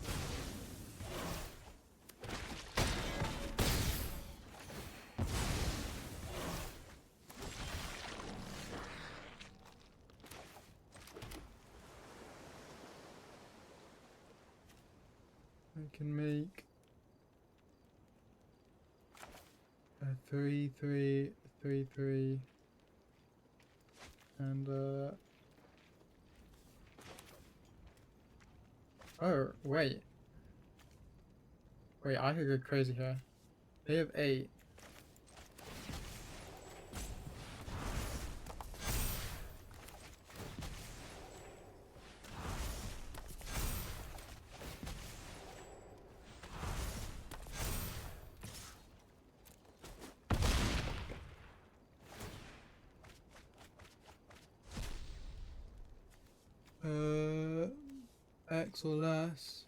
I can make a 3-3-3-3 and oh wait, I could go crazy here. They have 8. X or less.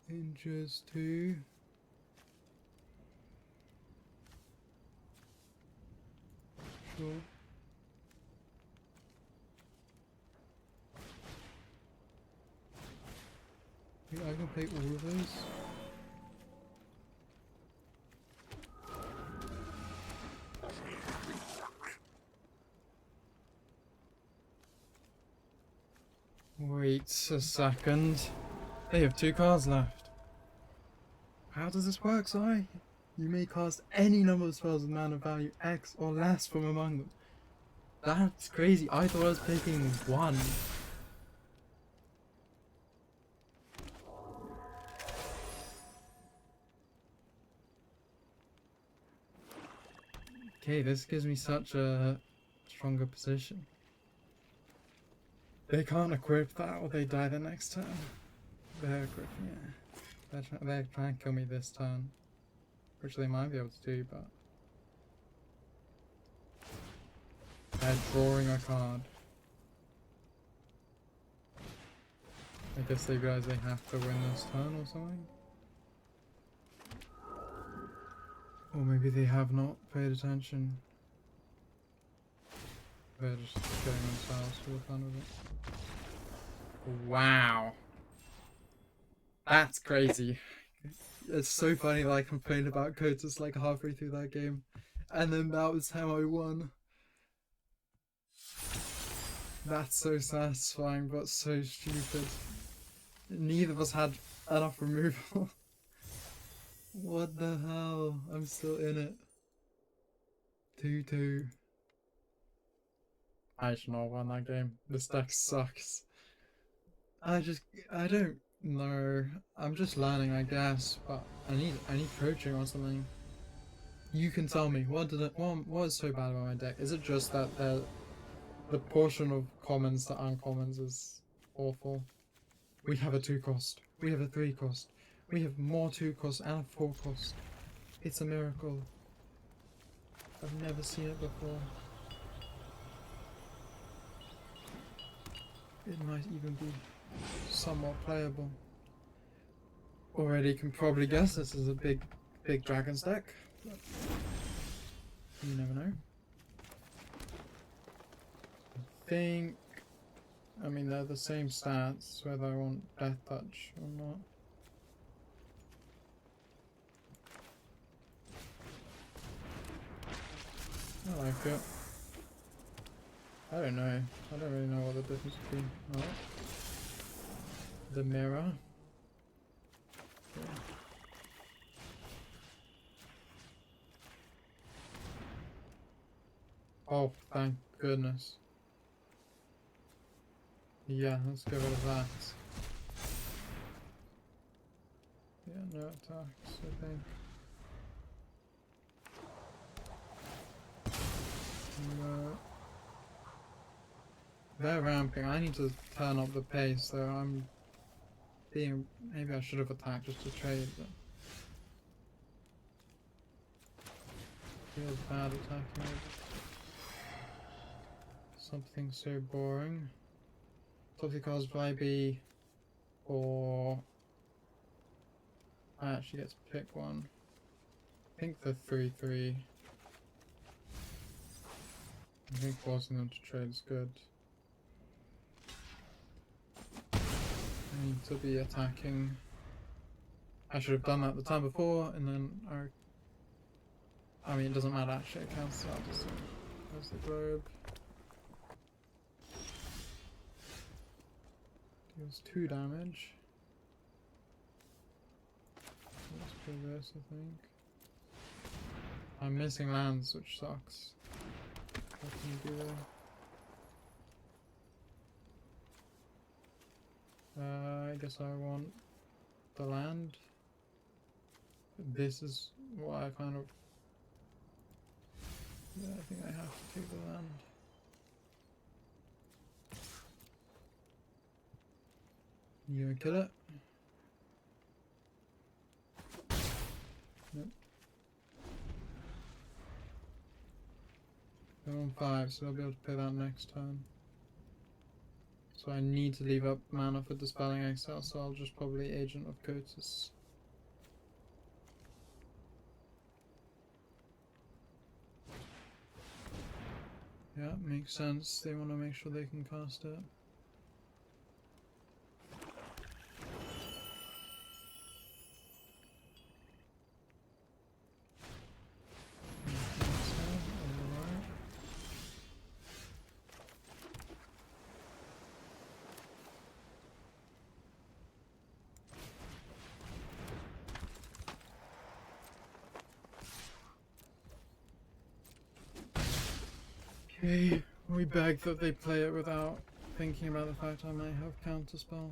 Inches 2. Sure. Wait, I can play all of those. Wait a second. They have 2 cards left. How does this work, Si? You may cast any number of spells with mana value X or less from among them. That's crazy. I thought I was picking 1. Okay, this gives me such a stronger position. They can't equip that or they die the next turn. They're equipping it. They're trying to kill me this turn. Which they might be able to do, but... they're drawing a card. I guess they realize they have to win this turn or something? Or maybe they have not paid attention. They're just getting themselves for the fun of it. Wow. That's crazy. It's so funny that I complained about Kotis like halfway through that game. And then that was how I won. That's so satisfying but so stupid. Neither of us had enough removal. What the hell? I'm still in it. 2-2. I should not have won that game. This deck sucks. I don't know. I'm just learning, I guess, but I need coaching or something. You can tell me, what is so bad about my deck? Is it just that the portion of commons to uncommons is awful? We have a 2 cost. We have a 3 cost. We have more 2 cost and a 4 cost. It's a miracle. I've never seen it before. It might even be somewhat playable. Already can probably guess this is a big dragons deck. But you never know. I mean they're the same stats, whether I want Death Touch or not. I like it. I don't know. I don't really know what the difference between the mirror. Okay. Oh, thank goodness. Yeah, let's get rid of that. Yeah, no attacks, I think. No. They're ramping. I need to turn up the pace, so I'm being... maybe I should have attacked just to trade, but... feels bad attacking it. Something so boring. Toxic cards by B or I actually get to pick one. I think the 3/3. I think forcing them to trade is good. I need to be attacking. I should have done that the time before, and then I mean, it doesn't matter actually, it counts out just as the globe. Deals 2 damage. Let's play this, I think. I'm missing lands, which sucks. What can you do there? I guess I want the land. This is what I kind of... Yeah, I think I have to take the land. You gonna kill it? Yep. They're on 5, so I'll be able to play that next turn. So I need to leave up mana for Dispelling Exile, so I'll just probably Agent of Kotis. Yeah, makes sense. They want to make sure they can cast it. Okay, we beg that they play it without thinking about the fact I might have counterspell.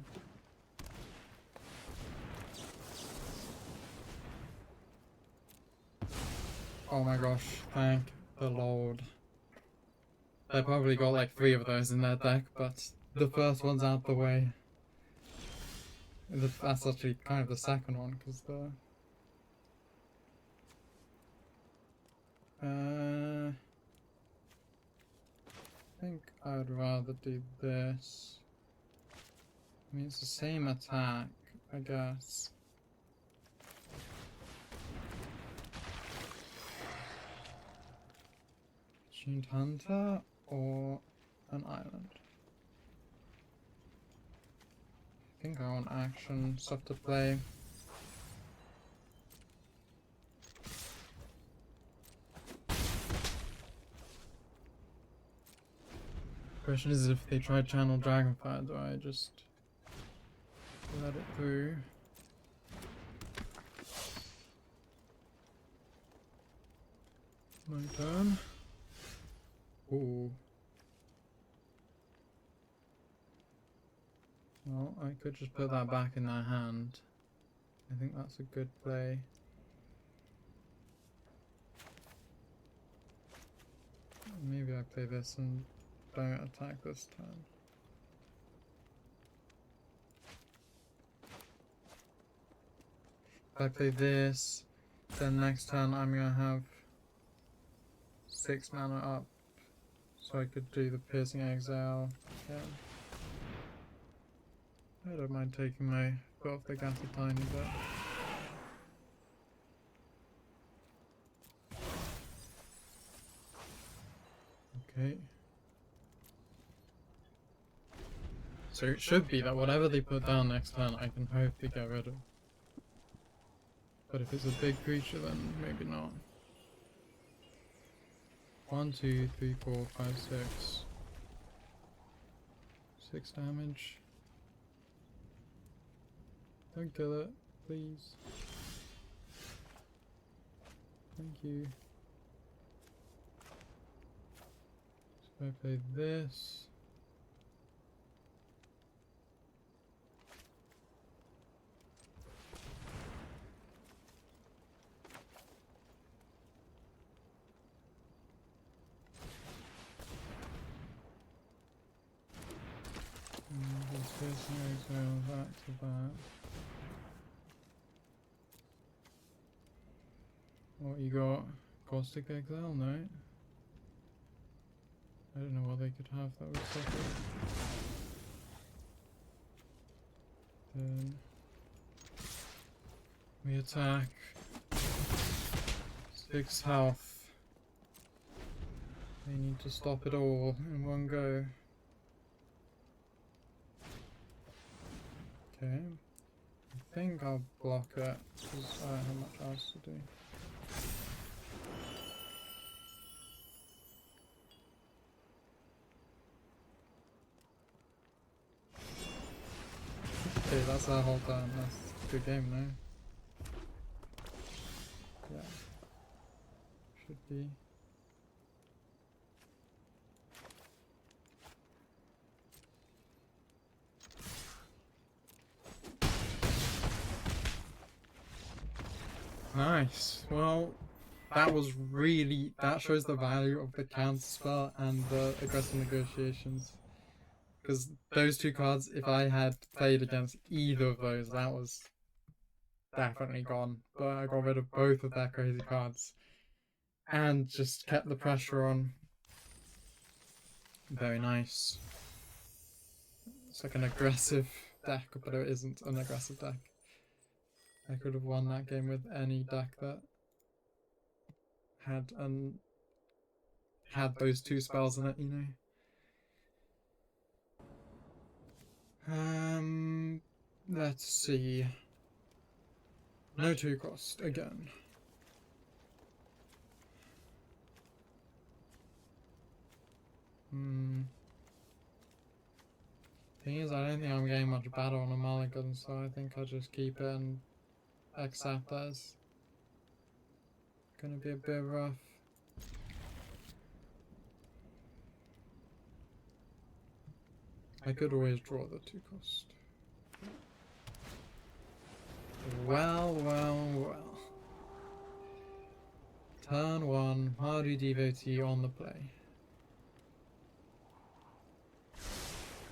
Oh my gosh, thank the Lord. They probably got like 3 of those in their deck, but the first one's out the way. That's actually kind of the second one, because the... I think I'd rather do this. I mean, it's the same attack, I guess. Tuned Hunter or an island? I think I want action, stuff to play. Question is, if they try Channel Dragonfire, do I just let it through? My turn. Ooh. Well, I could just put that back in their hand. I think that's a good play. Maybe I play this and don't attack this turn. If I play this, then next turn I'm gonna have 6 mana up, so I could do the Piercing Exile. Yeah. I don't mind taking my foot off the gas a tiny bit. Okay. So it should be that whatever they put down next turn, I can hope to get rid of. But if it's a big creature, then maybe not. 1, 2, 3, 4, 5, 6. 6 damage. Don't kill it, please. Thank you. So I play this. Piercing Exile back to back. What you got? Caustic Exile? No. I don't know what they could have that would stop it. Then We attack. 6 health. They need to stop it all in one go. Okay. I think I'll block it because I don't have much else to do. Okay, that's our whole turn. That's a good game now. Yeah. Should be. Nice. Well, that was really, that shows the value of the counter spell and the aggressive negotiations. Because those two cards, if I had played against either of those, that was definitely gone. But I got rid of both of their crazy cards and just kept the pressure on. Very nice. It's like an aggressive deck, but it isn't an aggressive deck. I could have won that game with any deck that had those two spells in it, you know. Let's see. No 2 cost again. Thing is, I don't think I'm getting much better on a mulligan, so I think I'll just keep it and accept that it's gonna be a bit rough. I could always draw the 2 cost. Well, well, well. Turn 1, Mardu Devotee on the play.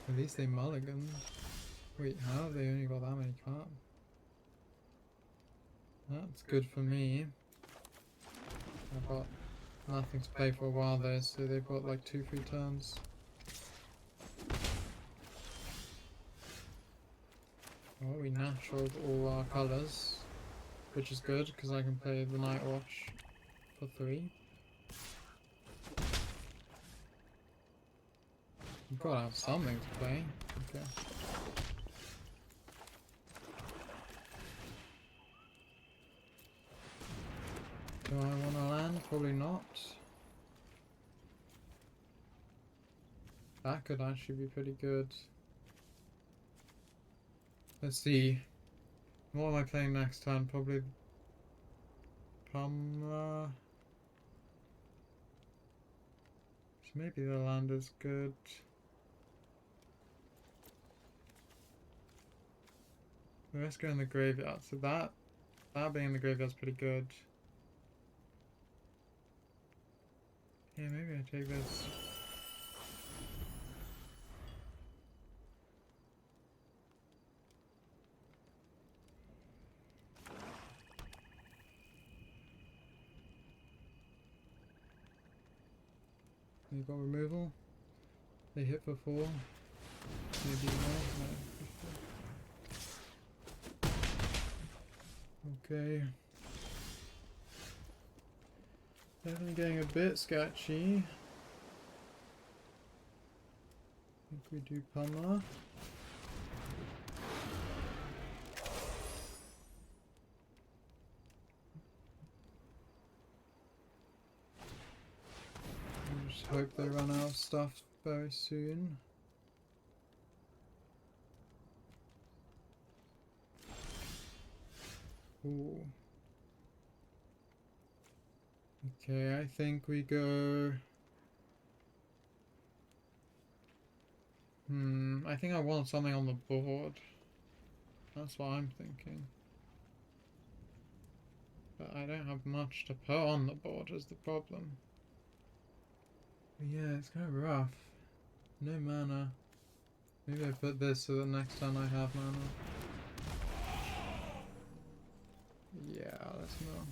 At least they mulligan. Wait, how have they only got that many cards? That's good for me. I've got nothing to pay for a while there, so they've got like 2-3 turns. Well, we naturaled all our colours, which is good because I can play the Night Watch for 3. You've got to have something to play. Okay. Do I want to land? Probably not. That could actually be pretty good. Let's see. What am I playing next turn? Probably Pumla. So maybe the land is good. Let's go in the graveyard. So that being in the graveyard is pretty good. Yeah, maybe I take this. You got removal. They hit for 4. Maybe more. No. Okay. Definitely getting a bit sketchy. I think we do Pumla. I just hope they run out of stuff very soon. Ooh. Okay, I think we go... I think I want something on the board. That's what I'm thinking. But I don't have much to put on the board is the problem. But yeah, it's kind of rough. No mana. Maybe I put this so that next time I have mana. Yeah, let's know.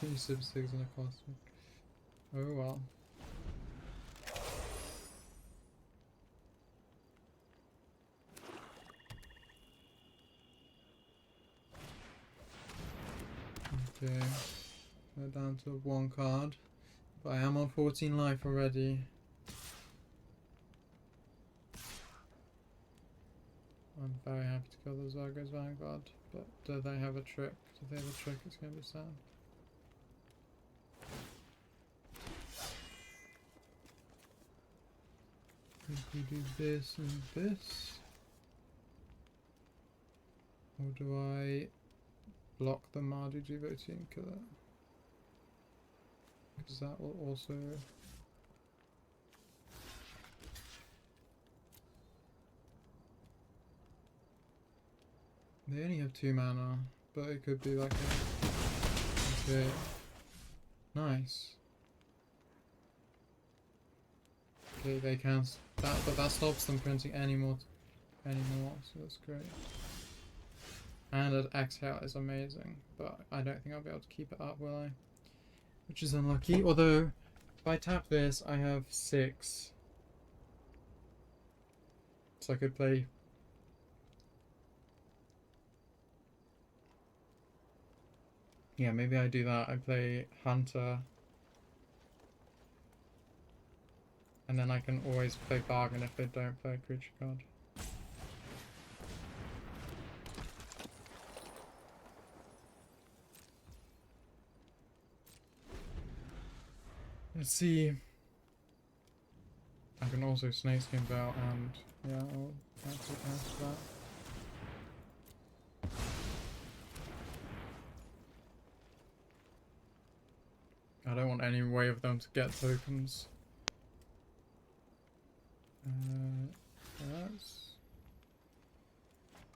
2 6 and a cosmic. Oh well. Okay, we're down to 1 card, but I am on 14 life already. I'm very happy to kill the Zergo's Vanguard, but do they have a trick? Do they have a trick? It's going to be sad. If we do this and this, or do I block the Mardu devotee and kill it? Because that will also... They only have 2 mana, but it could be like a... Okay. Nice. Okay, they can... But that stops them printing anymore, so that's great. And an exhale is amazing, but I don't think I'll be able to keep it up, will I? Which is unlucky, although if I tap this, I have 6. So I could play... Yeah, maybe I do that. I play Hunter. And then I can always play Bargain if they don't play a creature card. Let's see. I can also Snakeskin Veil and... Yeah, I'll cancel that. I don't want any way of them to get tokens. Let's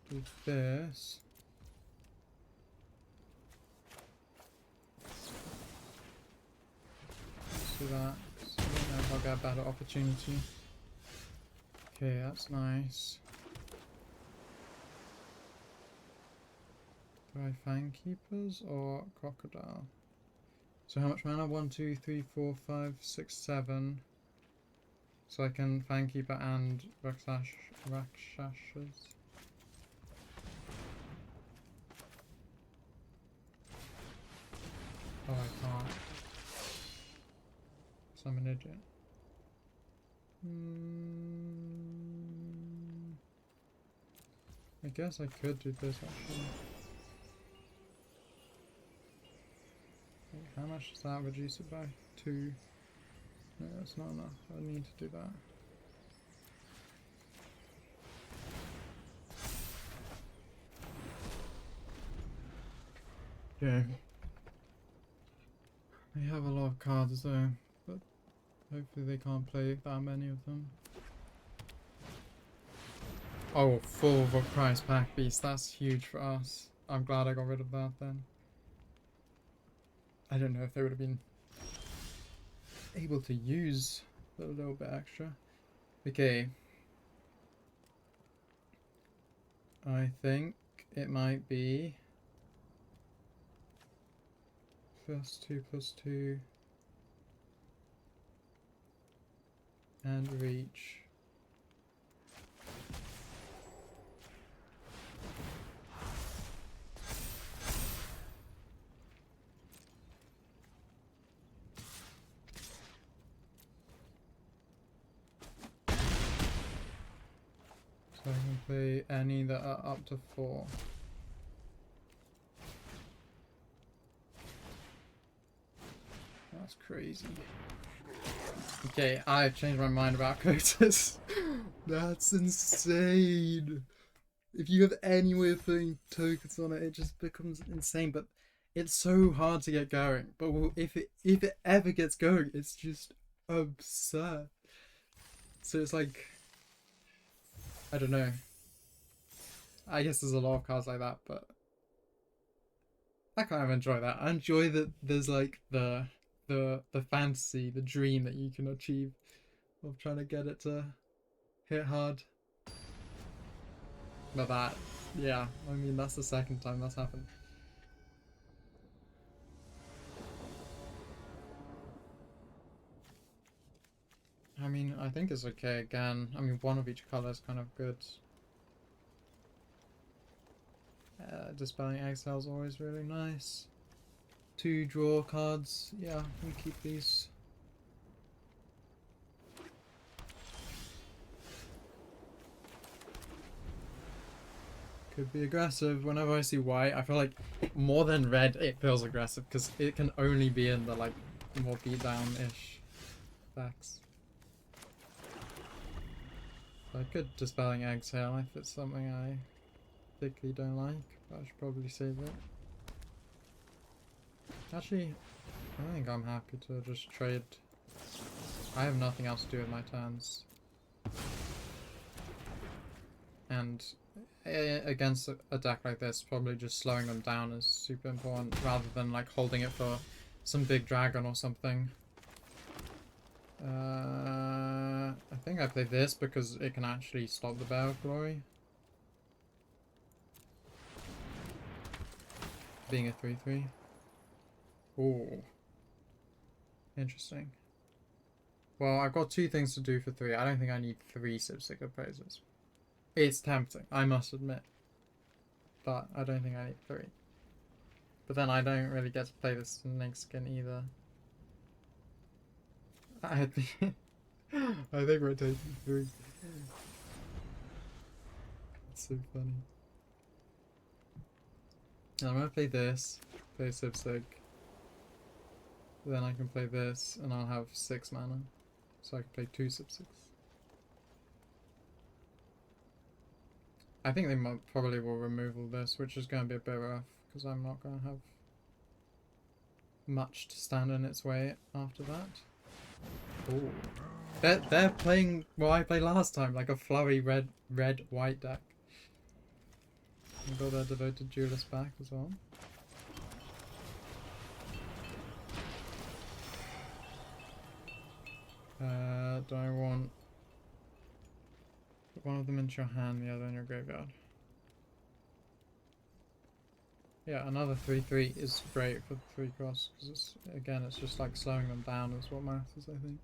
do this. Let's do that. So I don't know if I'll get a better opportunity. Okay, that's nice. Do I Fang Keepers or Crocodile? So how much mana? 1, 2, 3, 4, 5, 6, 7. So I can Fangkeeper and Rakshasas. Oh, I can't. So I'm an idiot. I guess I could do this actually. Wait, how much does that reduce it by? 2. No, that's not enough. I need to do that. Okay. They have a lot of cards though, but hopefully they can't play that many of them. Oh, full of a price pack beast. That's huge for us. I'm glad I got rid of that then. I don't know if they would have been able to use a little bit extra. Okay. I think it might be +2/+2 and reach. So I can play any that are up to 4. That's crazy. Okay, I've changed my mind about Kotis. That's insane. If you have any way of putting tokens on it, it just becomes insane. But it's so hard to get going. But if it ever gets going, it's just absurd. So it's like, I don't know. I guess there's a lot of cards like that, but I kind of enjoy that. I enjoy that there's like the fantasy, the dream that you can achieve of trying to get it to hit hard. But that, yeah, I mean that's the second time that's happened. I mean, I think it's okay again. I mean, one of each color is kind of good. Dispelling Exile is always really nice. 2 draw cards. Yeah, we keep these. Could be aggressive. Whenever I see white, I feel like more than red, it feels aggressive because it can only be in the like more beatdown-ish decks. So I could Dispelling Exhale if it's something I particularly don't like, but I should probably save it. Actually, I think I'm happy to just trade. I have nothing else to do with my turns. And against a deck like this, probably just slowing them down is super important rather than like holding it for some big dragon or something. I think I play this because it can actually stop the Bear of Glory. Being a 3/3. Ooh. Interesting. Well, I've got 2 things to do for 3. I don't think I need 3 Sipsic Appraisers. It's tempting, I must admit. But I don't think I need 3. But then I don't really get to play this next skin either. I think we're taking 3. It's so funny. I'm gonna play this, play Sipsic. Then I can play this, and I'll have 6 mana. So I can play 2 Sipsics. I think they probably will remove all this, which is going to be a bit rough, because I'm not going to have much to stand in its way after that. Ooh. They're playing what I played last time, like a flurry red-white deck. And got their Devoted Duelist back as well. Do I want... Put one of them into your hand, the other in your graveyard. Yeah, another 3/3 is great for the 3 cost, because it's, again, it's just like slowing them down is what matters, I think.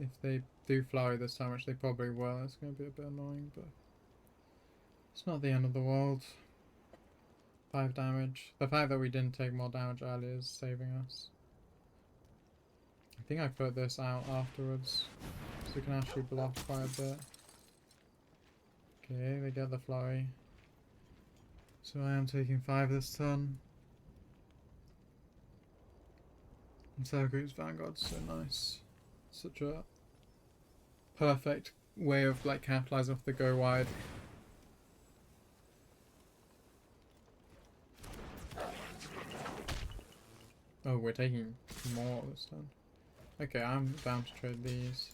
If they do flurry this time, which they probably will, it's going to be a bit annoying, but it's not the end of the world. 5 damage. The fact that we didn't take more damage earlier is saving us. I think I put this out afterwards, so we can actually block quite a bit. Okay, they get the flurry. So I am taking 5 this turn. And Tarkir's Vanguard's so nice. Such a perfect way of like capitalizing off the go wide. Oh, we're taking more this turn. Okay, I'm down to trade these.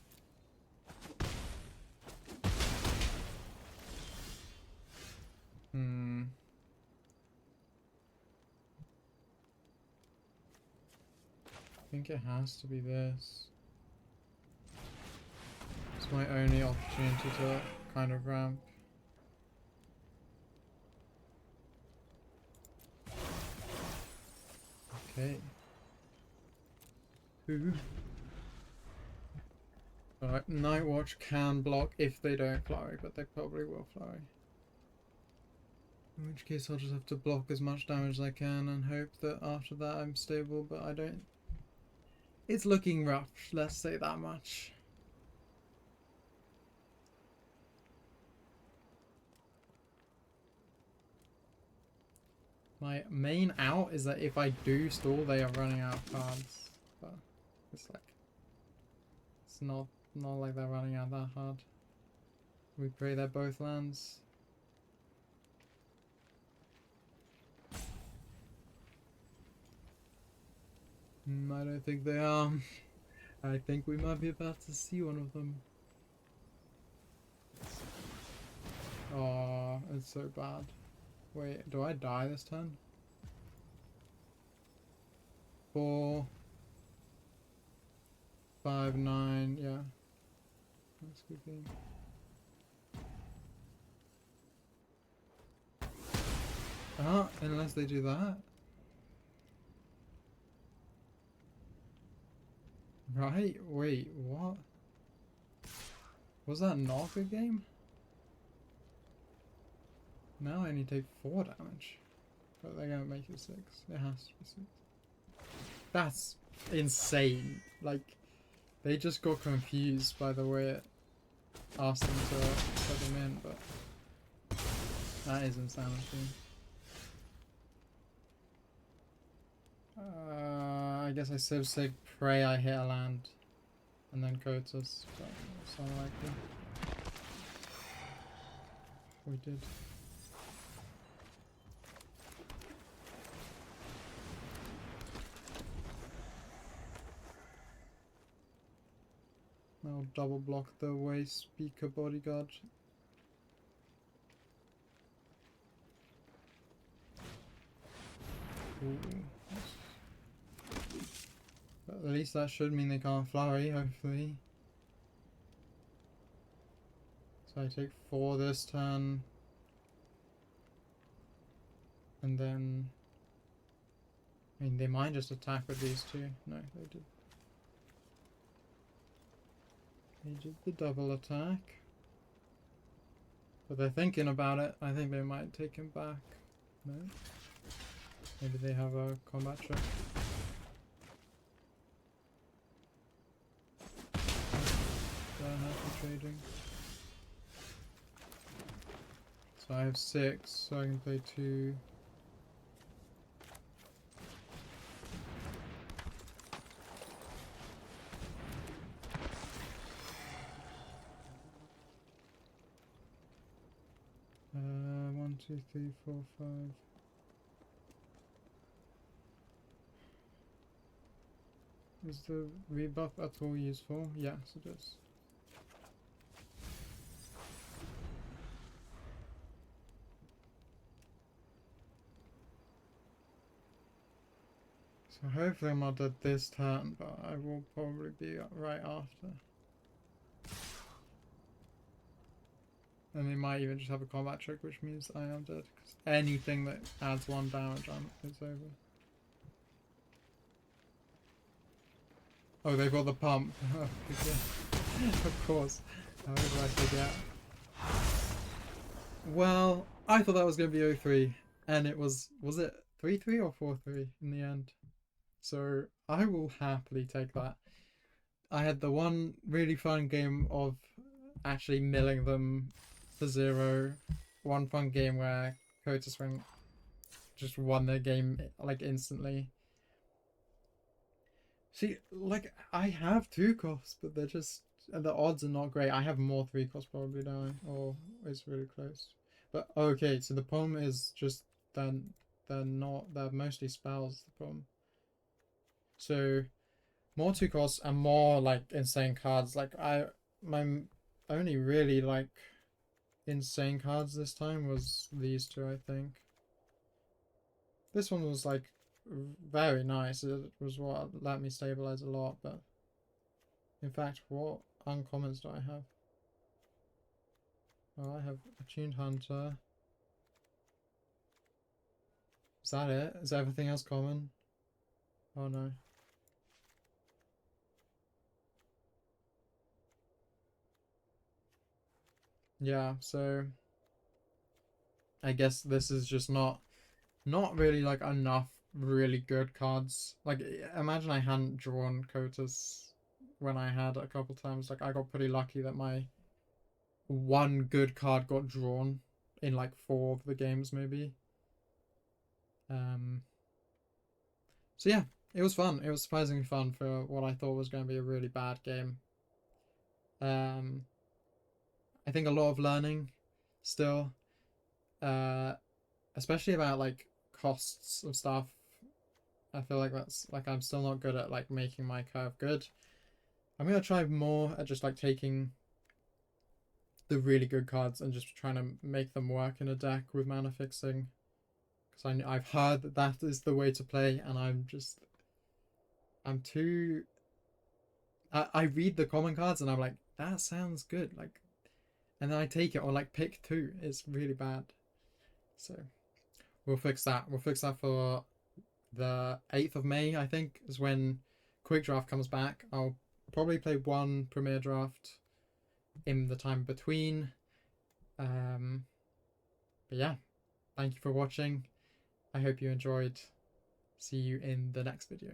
I think it has to be this. It's my only opportunity to kind of ramp. Okay. Ooh. Alright, Night Watch can block if they don't flurry, but they probably will flurry. In which case I'll just have to block as much damage as I can and hope that after that I'm stable, but I don't... It's looking rough, let's say that much. My main out is that if I do stall, they are running out of cards. But it's like... It's not like they're running out that hard. We pray they're both lands. I don't think they are. I think we might be about to see one of them. Oh, it's so bad. Wait, do I die this turn? 4, 5, 9, yeah. That's a good game. Unless they do that. Right? Wait, what? Was that not a good game? Now I only take 4 damage. But they're gonna make it 6. It has to be 6. That's insane. Like, they just got confused by the way it asked them to put them in, but that is insanity. I guess I should say pray I hit a land and then Kotis, but it's unlikely. We did. I'll double block the waste speaker bodyguard. Ooh. But at least that should mean they can't flurry, hopefully. So I take 4 this turn. And then... I mean, they might just attack with these 2. No, they did. They did the double attack. But they're thinking about it. I think they might take him back. No? Maybe they have a combat check. They're happy trading. So I have 6, so I can play 2. One, 2, 3, 4, 5. Is the rebuff at all useful? Yes, it is. So hopefully I'm not dead this turn, but I will probably be right after. And they might even just have a combat check, which means I am dead. Because anything that adds 1 damage on is over. Oh, they've got the pump. Of course. How did I forget? Well, I thought that was going to be 0-3. And it was it 3-3 or 4-3 in the end? So I will happily take that. I had the one really fun game of actually milling them for 0. One fun game where Kotis just won their game like instantly. See, like I have 2 costs, but they're just the odds are not great. I have more 3 costs probably, don't I? Or it's really close. But okay, so the problem is just they're mostly spells. The problem. So more 2 costs and more like insane cards. Like my only really like insane cards this time was these 2, I think. This one was like very nice. It was what let me stabilize a lot, but in fact, what uncommons do I have? Oh, I have Attuned Hunter. Is that it? Is everything else common? Oh no. Yeah, so I guess this is just not really like enough really good cards. Like imagine I hadn't drawn Kotis when I had a couple times. Like I got pretty lucky that my one good card got drawn in like 4 of the games maybe. So yeah, it was fun. It was surprisingly fun for what I thought was going to be a really bad game. I think a lot of learning still, especially about like costs of stuff. I feel like that's like I'm still not good at like making my curve good. I'm gonna try more at just like taking the really good cards and just trying to make them work in a deck with mana fixing. Because I've heard that that is the way to play, and I'm too. I read the common cards and I'm like, that sounds good, like, and then I take it or like pick 2. It's really bad. So we'll fix that. We'll fix that for the 8th of May, I think, is when Quick Draft comes back. I'll probably play 1 Premier Draft in the time between. But yeah, thank you for watching. I hope you enjoyed. See you in the next video.